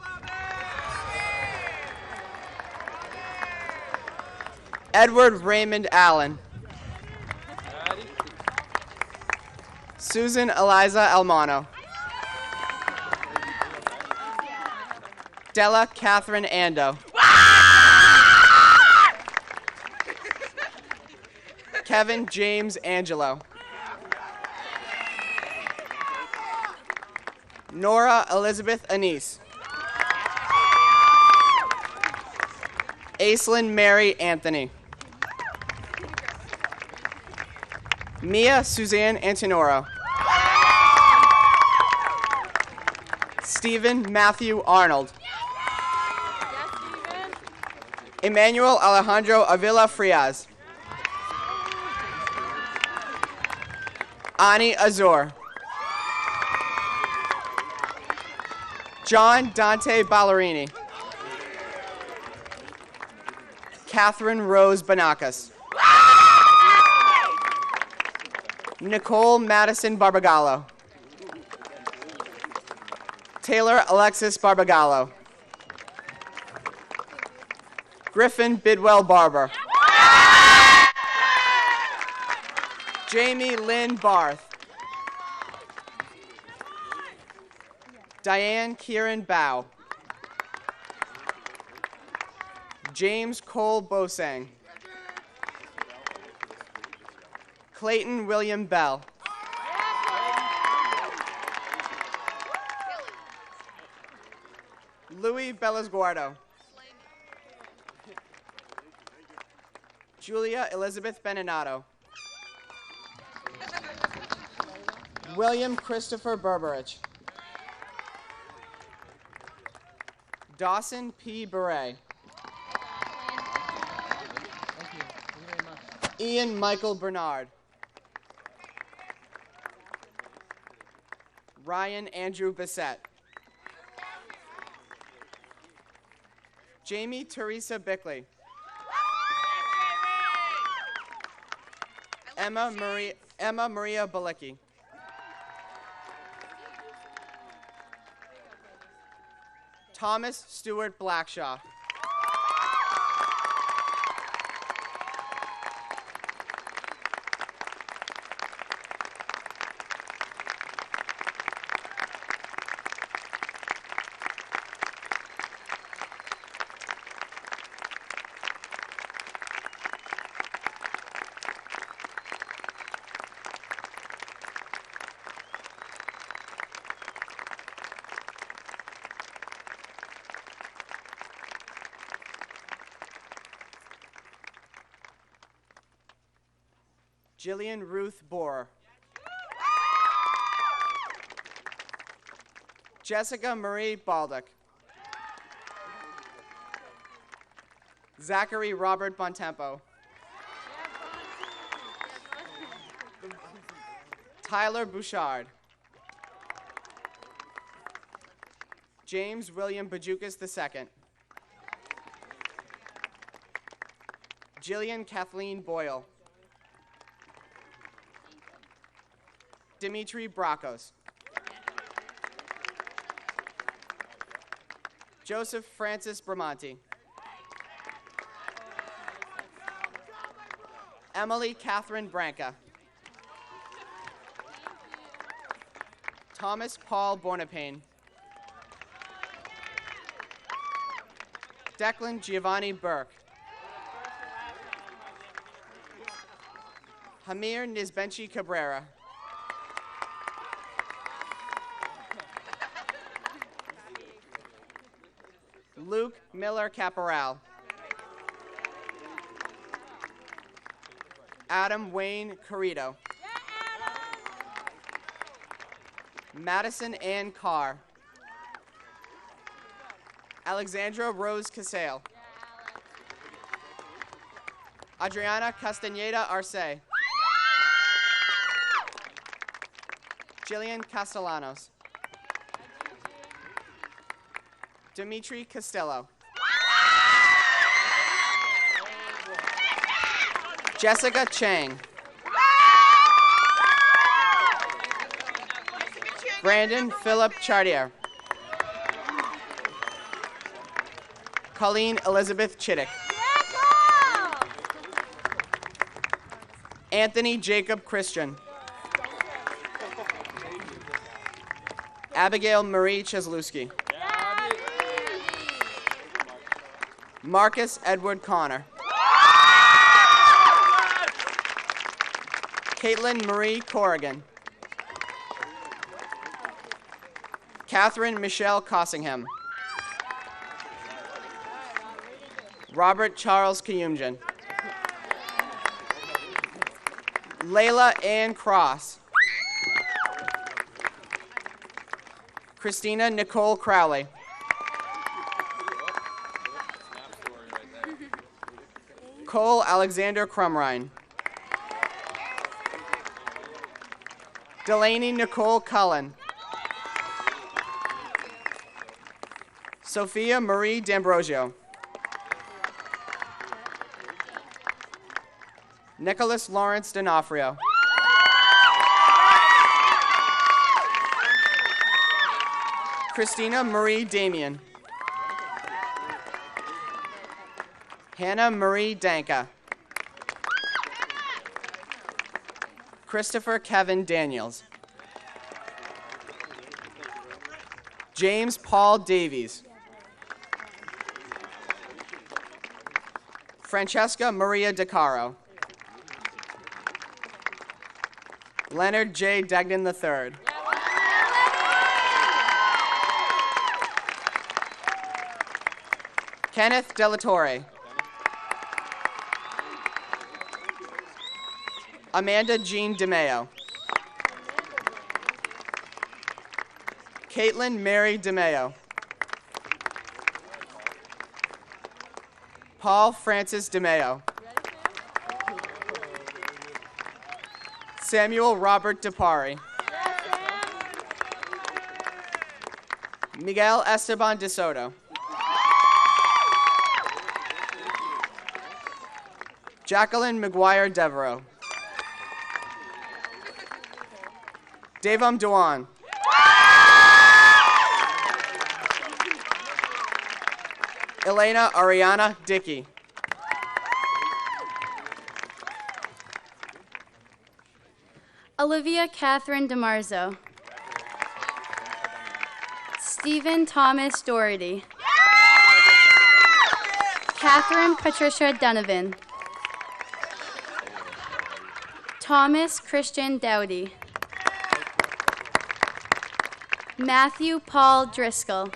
Edward Raymond Allen. Susan Eliza Almano. Della Catherine Ando. Kevin James Angelo. Nora Elizabeth Anise. Aislinn Mary Anthony. Mia Suzanne Antinoro. Stephen Matthew Arnold. Emmanuel Alejandro Avila Frias. Ani Azor. John Dante Ballerini. Catherine Rose Banacas. Nicole Madison Barbagallo. Taylor Alexis Barbagallo. Griffin Bidwell Barber. Jamie Lynn Barth. Diane Kieran Bow. James Cole Bosang. Clayton William Bell. Louis Bellasguardo. Julia Elizabeth Beninato. William Christopher Berberich. Dawson P. Beret. Ian Michael Bernard. Ryan Andrew Bissett. Jamie Teresa Bickley. Emma Maria Balicki. Thomas Stewart Blackshaw. Jillian Ruth Bohr. Jessica Marie Baldock. Zachary Robert Bontempo. Tyler Bouchard. James William Bajukas II. Jillian Kathleen Boyle. Dimitri Brakos. Joseph Francis Bramonti. Emily Catherine Branca. Thomas Paul Bornapane. Declan Giovanni Burke. Hamir Nizbenchi Cabrera. Luke Miller Caporal. Adam Wayne Carrito. Madison Ann Carr. Alexandra Rose Casale. Adriana Castaneda Arce. Jillian Castellanos. Dimitri Costello. Jessica Chang. Brandon Philip Chartier. Colleen Elizabeth Chittick. Anthony Jacob Christian. Abigail Marie Cheslewski. Marcus Edward Connor. Caitlin Marie Corrigan. Catherine Michelle Cossingham. Robert Charles Kayumjan. Layla Ann Cross. Christina Nicole Crowley. Cole Alexander Crumrine. Delaney Nicole Cullen. Sophia Marie D'Ambrosio. Nicholas Lawrence D'Onofrio. Christina Marie Damian. Hannah Marie Danka. Christopher Kevin Daniels. James Paul Davies. Francesca Maria DeCaro. Leonard J. Degnan III. Kenneth Delatorre. Amanda Jean DeMeo. Caitlin Mary DeMeo. Paul Francis DeMeo. Samuel Robert DePari. Miguel Esteban De Soto. Jacqueline McGuire Devereaux. Davam Dewan. Elena Ariana Dickey. Olivia Catherine DeMarzo. Stephen Thomas Doherty. Catherine Patricia Donovan. Thomas Christian Dowdy. Matthew Paul Driscoll.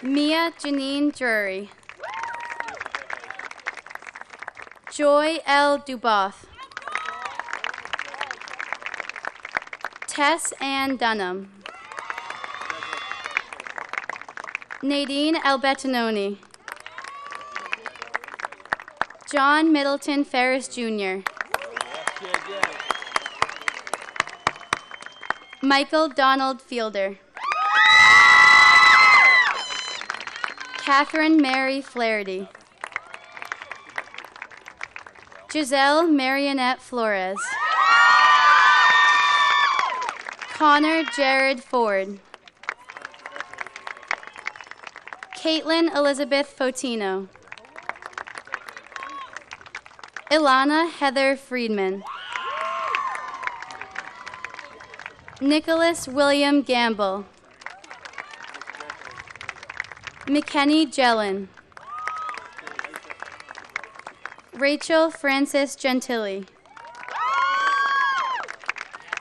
Mia Janine Drury. Joy L. Duboff. Tess Ann Dunham. Nadine Albertinoni. John Middleton Ferris Jr. Michael Donald Fielder. Catherine Mary Flaherty. Giselle Marionette Flores. Connor Jared Ford. Caitlin Elizabeth Fotino. Ilana Heather Friedman. Nicholas William Gamble. McKenny Jellin. Rachel Frances Gentili.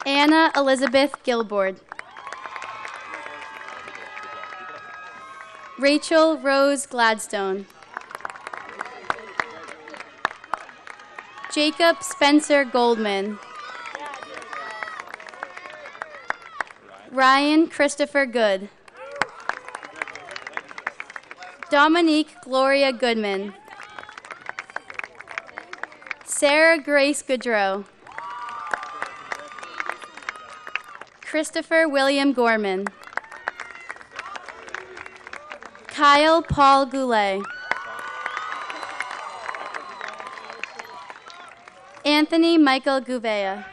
Anna Elizabeth Gilboard. Rachel Rose Gladstone. Jacob Spencer Goldman. Ryan Christopher Good. Dominique Gloria Goodman. Sarah Grace Goodrow. Christopher William Gorman. Kyle Paul Goulet. Anthony Michael Gouveia.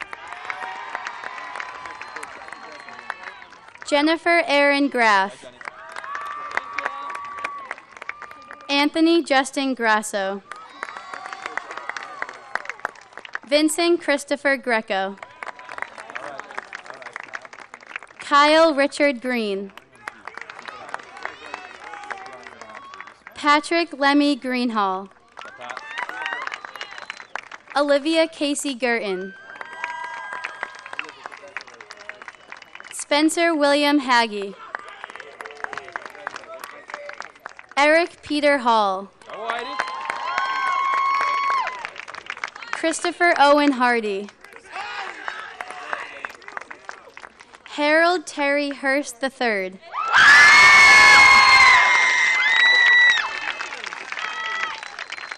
Jennifer Erin Graff. Anthony Justin Grasso. Vincent Christopher Greco. Kyle Richard Green. Patrick Lemmy Greenhall. Olivia Casey Gurton. Spencer William Haggie. Eric Peter Hall. Christopher Owen Hardy. Harold Terry Hurst III.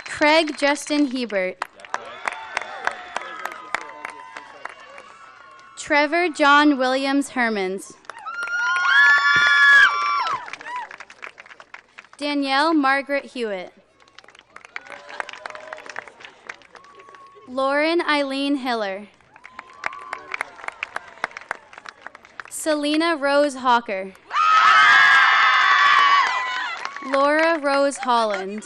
Craig Justin Hebert. Trevor John Williams Hermans. Danielle Margaret Hewitt. Lauren Eileen Hiller. Selena Rose Hawker. Laura Rose Holland.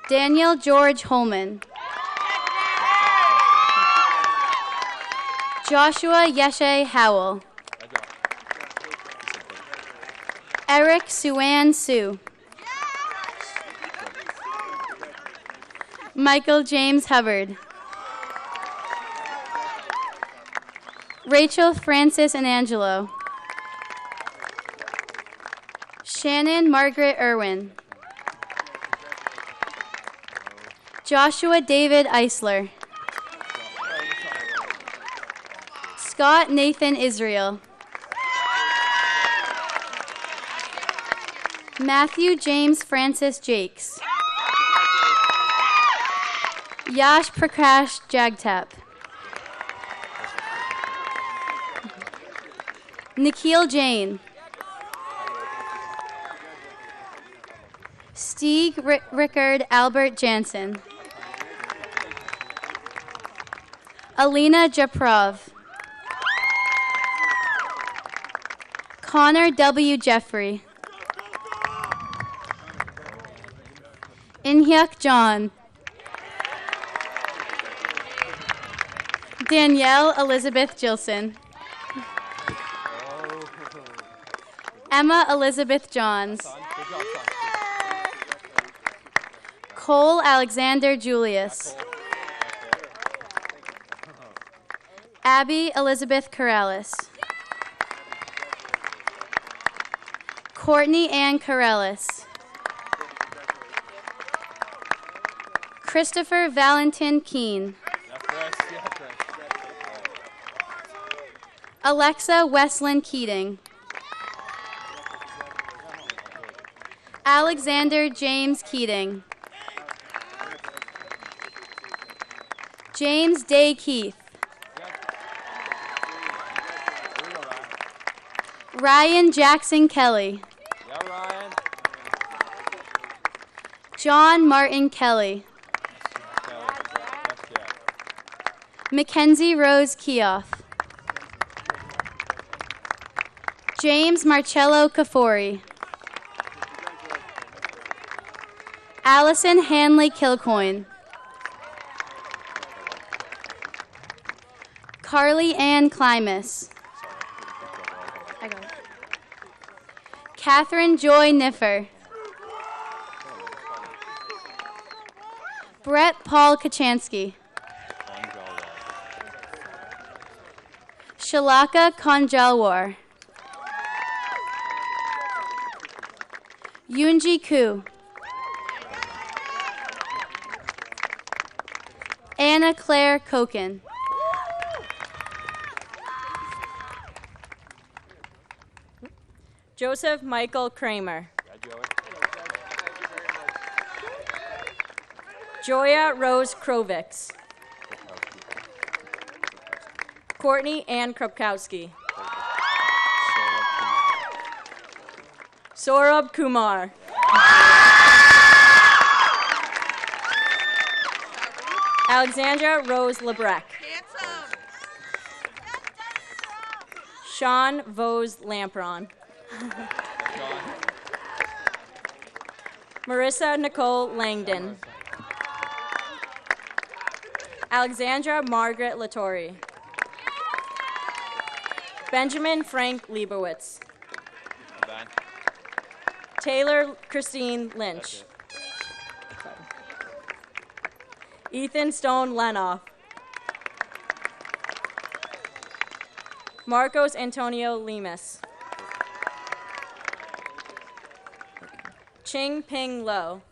Daniel George Holman. Joshua Yeshe Howell. Eric Suan Sue. Michael James Hubbard. Rachel Francis and Angelo. Shannon Margaret Irwin. Joshua David Eisler. Scott Nathan Israel. Matthew James Francis Jakes. Yash Prakash Jagtap. Nikhil Jain. Stieg Rickard Albert Jansen. Alina Japrov. Connor W. Jeffrey. Inhyuk John. Danielle Elizabeth Gilson. Emma Elizabeth Johns. Cole Alexander Julius. Abby Elizabeth Corrales. Courtney Ann Corrales. Christopher Valentin Keene. Alexa Westlyn Keating. Alexander James Keating. James Day Keith. Ryan Jackson Kelly. John Martin Kelly. Mackenzie Rose Keough. James Marcello Cafori. Allison Hanley Kilcoyne. Carly Ann Klimas. Catherine Joy Niffer. Brett Paul Kachansky. Shalaka Konjalwar. Yoonji Koo. Anna Claire Koken. Joseph Michael Kramer. Joya Rose Krovix. Courtney Ann Kropkowski. Saurabh Kumar. Alexandra Rose Lebrecq. Sean Vose Lampron. Marissa Nicole Langdon. Alexandra Margaret Latore. Benjamin Frank Liebowitz. Taylor Christine Lynch. Ethan Stone Lenoff. Marcos Antonio Lemus. Ching Ping Lo.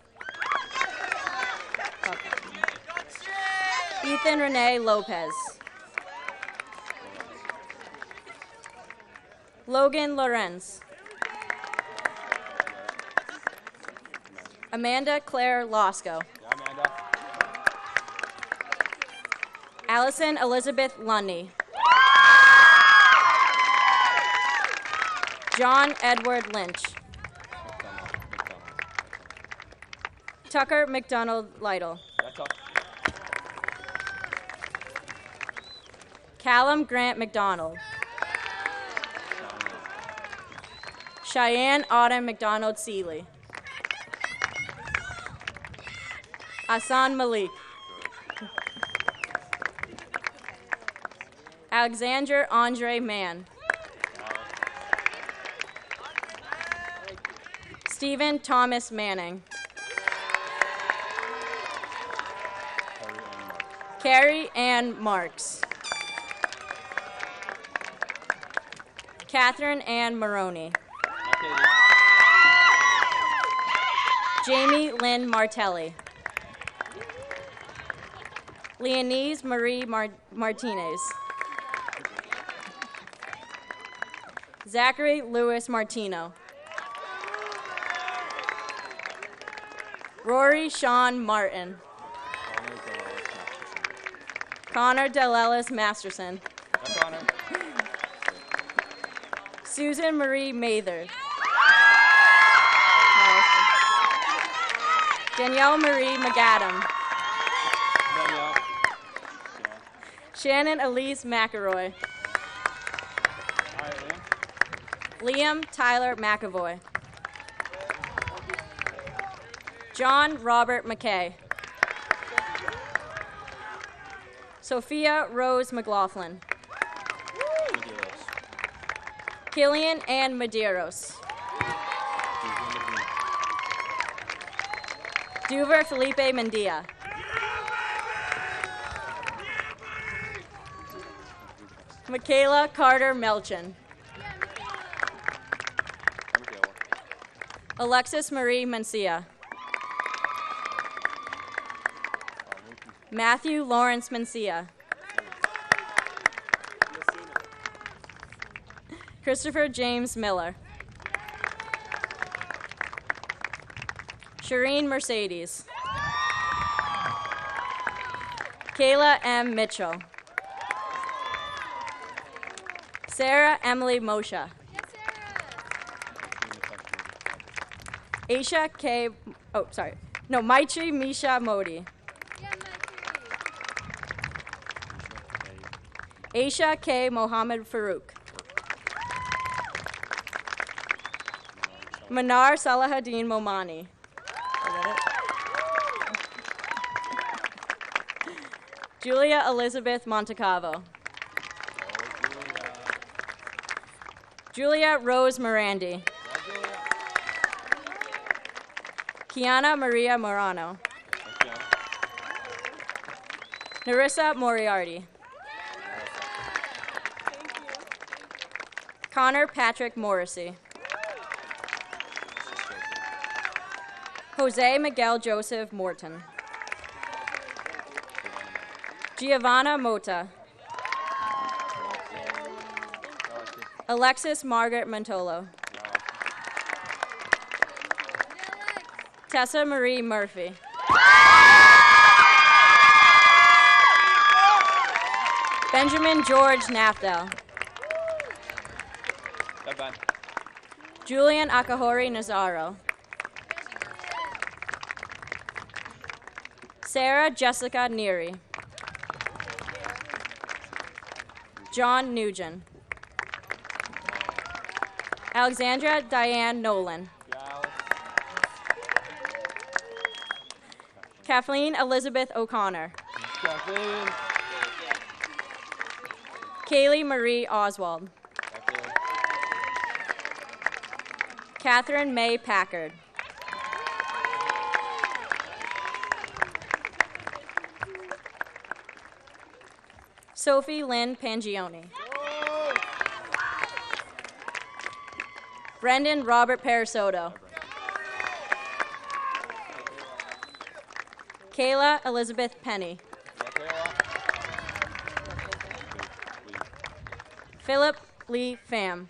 Ethan Renee Lopez. Logan Lorenz. Amanda Claire Losco. Allison Elizabeth Lundy. John Edward Lynch. Tucker McDonald Lytle. Callum Grant McDonald. Cheyenne Autumn McDonald Seeley. Hassan Malik. Alexander Andre Mann. Stephen Thomas Manning. Carrie Ann Marks. Catherine Ann Maroney. Jamie Lynn Martelli. Leonise Marie Martinez. Zachary Lewis Martino. Rory Sean Martin. Connor Delellis Masterson. Susan Marie Mather. Danielle Marie McAdam. Shannon Elise McElroy. Liam Tyler McAvoy. John Robert McKay. Sophia Rose McLaughlin. Killian Ann Medeiros. Duver Felipe Mendia. Michaela Carter Melchin. Alexis Marie Mencia. Matthew Lawrence Mencia. Christopher James Miller. Shireen Mercedes. Kayla M. Mitchell. Sarah Emily Moshe. Aisha K. Maichi Misha Modi. Aisha K. Mohammed Farouk. Manar Salahuddin Momani. Julia Elizabeth Montecavo. Julia Rose Morandi. Kiana Maria Morano. Narissa Moriarty. Connor Patrick Morrissey. Jose Miguel Joseph Morton. Giovanna Mota. Alexis Margaret Montolo. Tessa Marie Murphy. Benjamin George Nafdel. Bye-bye. Julian Akahori Nazaro. Sarah Jessica Neary. John Nugent. Alexandra Diane Nolan. Kathleen Elizabeth O'Connor. Kaylee Marie Oswald. Catherine May Packard. Sophie Lynn Pangioni. Brendan Robert Parasoto. Kayla Elizabeth Penny. Philip Lee Pham.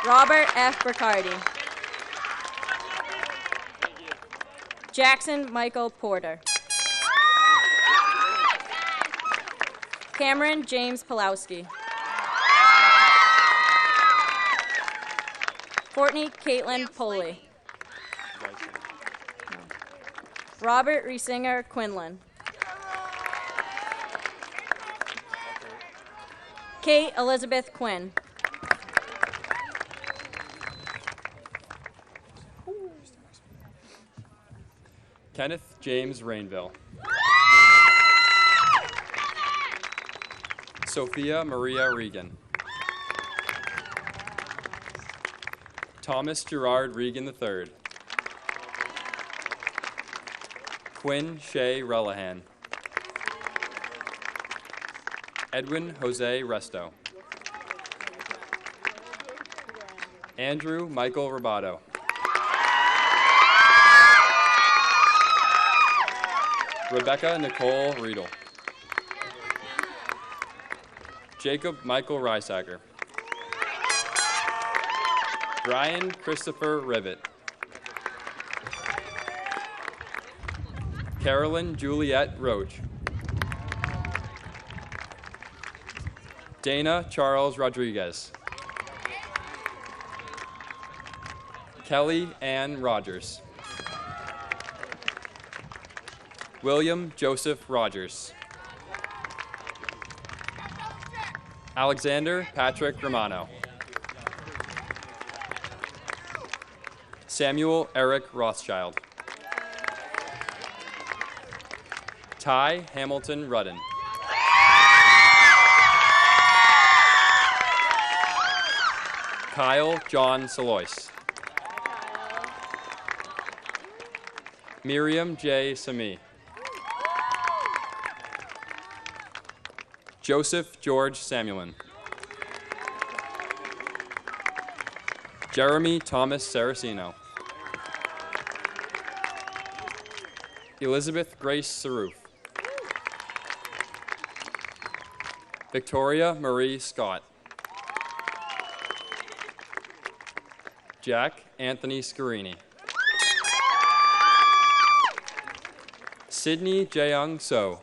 Robert F. Bricardi. Jackson Michael Porter. Cameron James Pulowski. Courtney Caitlin Poley. Robert Riesinger Quinlan. Kate Elizabeth Quinn. Kenneth James Rainville. Sophia Maria Regan. Thomas Gerard Regan III. Quinn Shea Rellahan. Edwin Jose Resto. Andrew Michael Robato. Rebecca Nicole Riedel. Jacob Michael Reisacker. Brian Christopher Rivet. Carolyn Juliette Roach. Dana Charles Rodriguez. Kelly Ann Rogers. William Joseph Rogers. Alexander Patrick Romano. Samuel Eric Rothschild. Ty Hamilton Rudden. Kyle John Salois. Miriam J. Sami. Joseph George Samuelin. Jeremy Thomas Saraceno. Elizabeth Grace Saroof. Victoria Marie Scott. Jack Anthony Scarini. Sydney Jaeyoung So.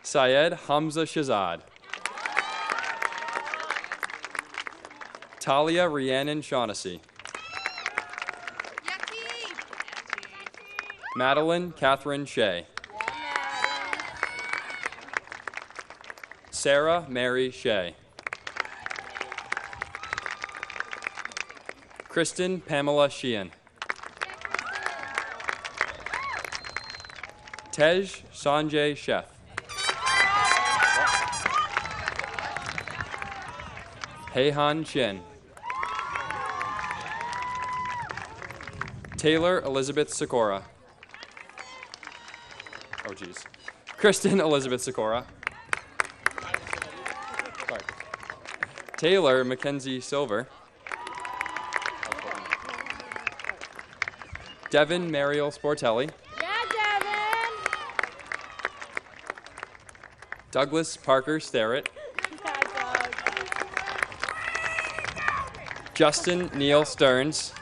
Syed Hamza Shahzad. Talia Rhiannon Shaughnessy. Madeline Catherine Shea. Sarah Mary Shea. Kristen Pamela Sheehan. Tej Sanjay Sheth. Heihan Chin. Taylor Elizabeth Sikora. Oh, geez. Kristen Elizabeth Sikora. Sorry. Taylor Mackenzie Silver. Devin Mariel Sportelli. Yeah, Devin! Douglas Parker Starrett, Justin Neil Stearns,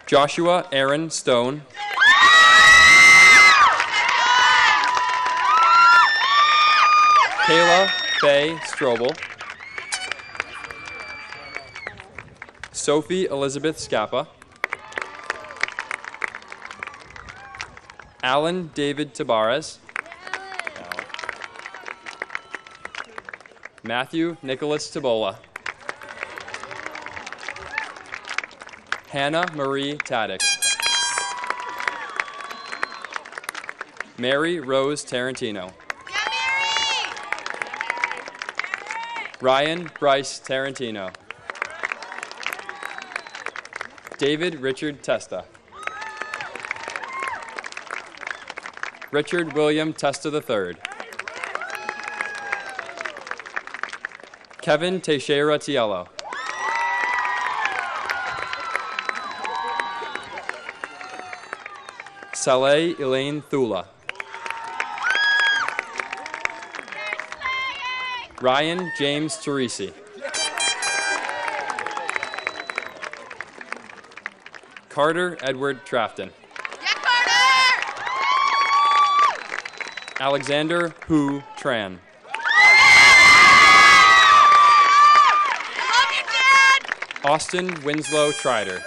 Joshua Aaron Stone, Kayla Faye Strobel, Sophie Elizabeth Scappa, Alan David Tabarez, Matthew Nicholas Tabola, Hannah Marie Taddick, Mary Rose Tarantino, Ryan Bryce Tarantino, David Richard Testa, Richard William Testa III, Kevin Teixeira Tiello, Saleh Elaine Thula, Ryan James Teresi, Carter Edward Trafton, Alexander Hu Tran, Austin Winslow Trider,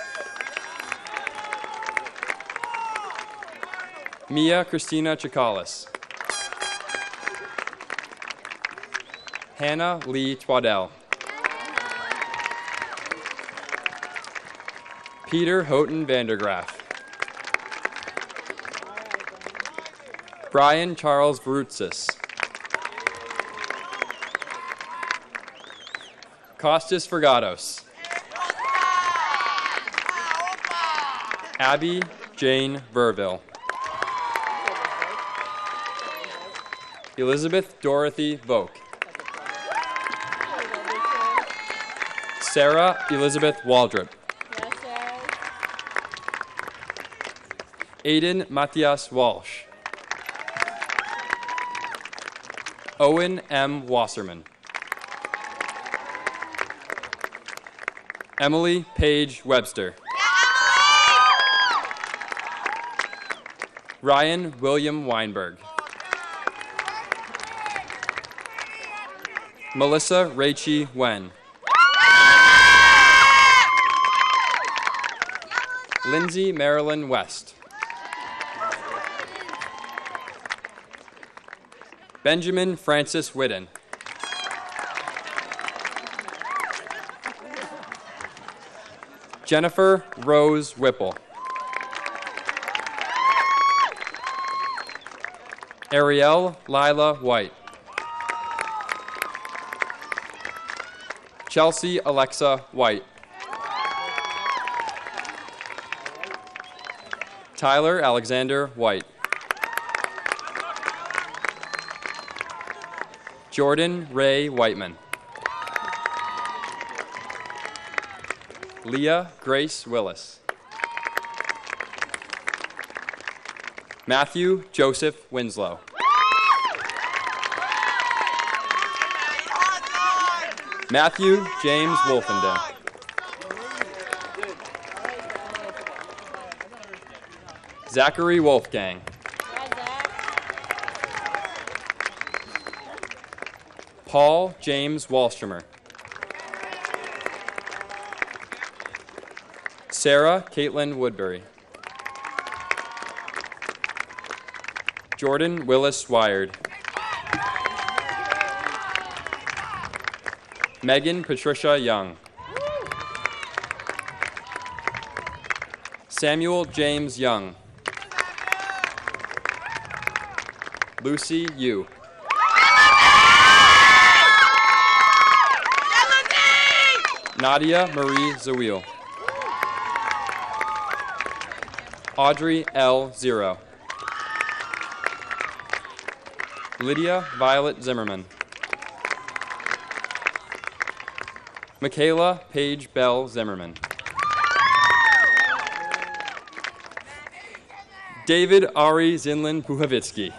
Mia Christina Chikalis, Hannah Lee Twaddell, Peter Houghton Vandergraaf, Brian Charles Varutsis, Costas Fergatos, Abby Jane Verville, Elizabeth Dorothy Voke, Sarah Elizabeth Waldrop, Aiden Matthias Walsh, Owen M. Wasserman, Emily Paige Webster, Ryan William Weinberg, Melissa Raichi Wen, Lindsay Marilyn West, Benjamin Francis Whitten, Jennifer Rose Whipple, Ariel Lila White, Chelsea Alexa White, Tyler Alexander White, Jordan Ray Whiteman, Leah Grace Willis, Matthew Joseph Winslow, Matthew James Wolfenden, Zachary Wolfgang, Paul James Wallstremer, Sarah Caitlin Woodbury, Jordan Willis Wired, Megan Patricia Young, Samuel James Young, Lucy Yu, Nadia Marie Zawil, Audrey L. Zero, Lydia Violet Zimmerman, Michaela Paige Bell Zimmerman, David Ari Zinlin Puhavitsky.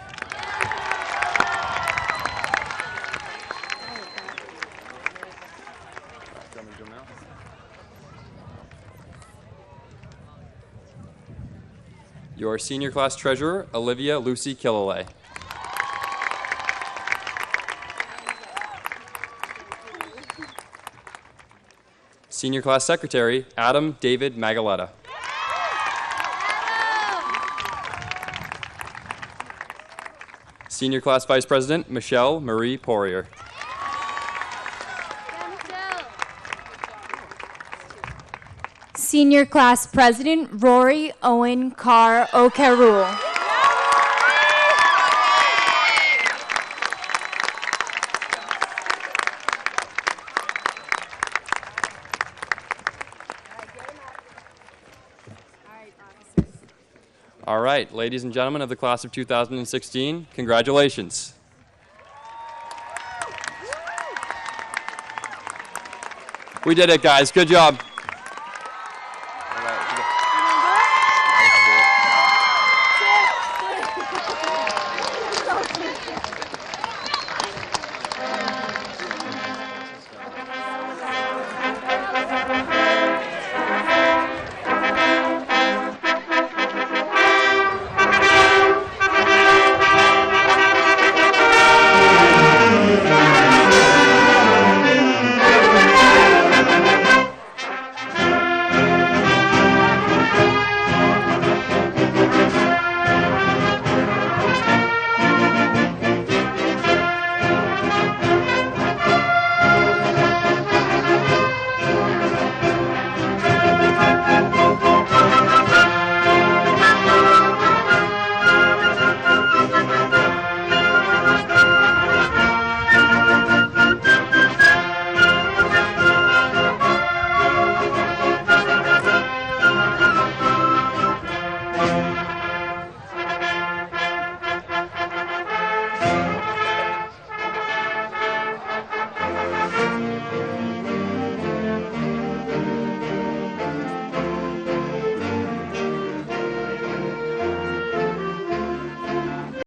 Your senior class treasurer, Olivia Lucy Killalay. Senior class secretary, Adam David Magaletta. Senior class vice president, Michelle Marie Poirier. Senior class president, Rory Owen Carr O'Carroll. All right, ladies and gentlemen of the class of 2016, congratulations. We did it, guys. Good job.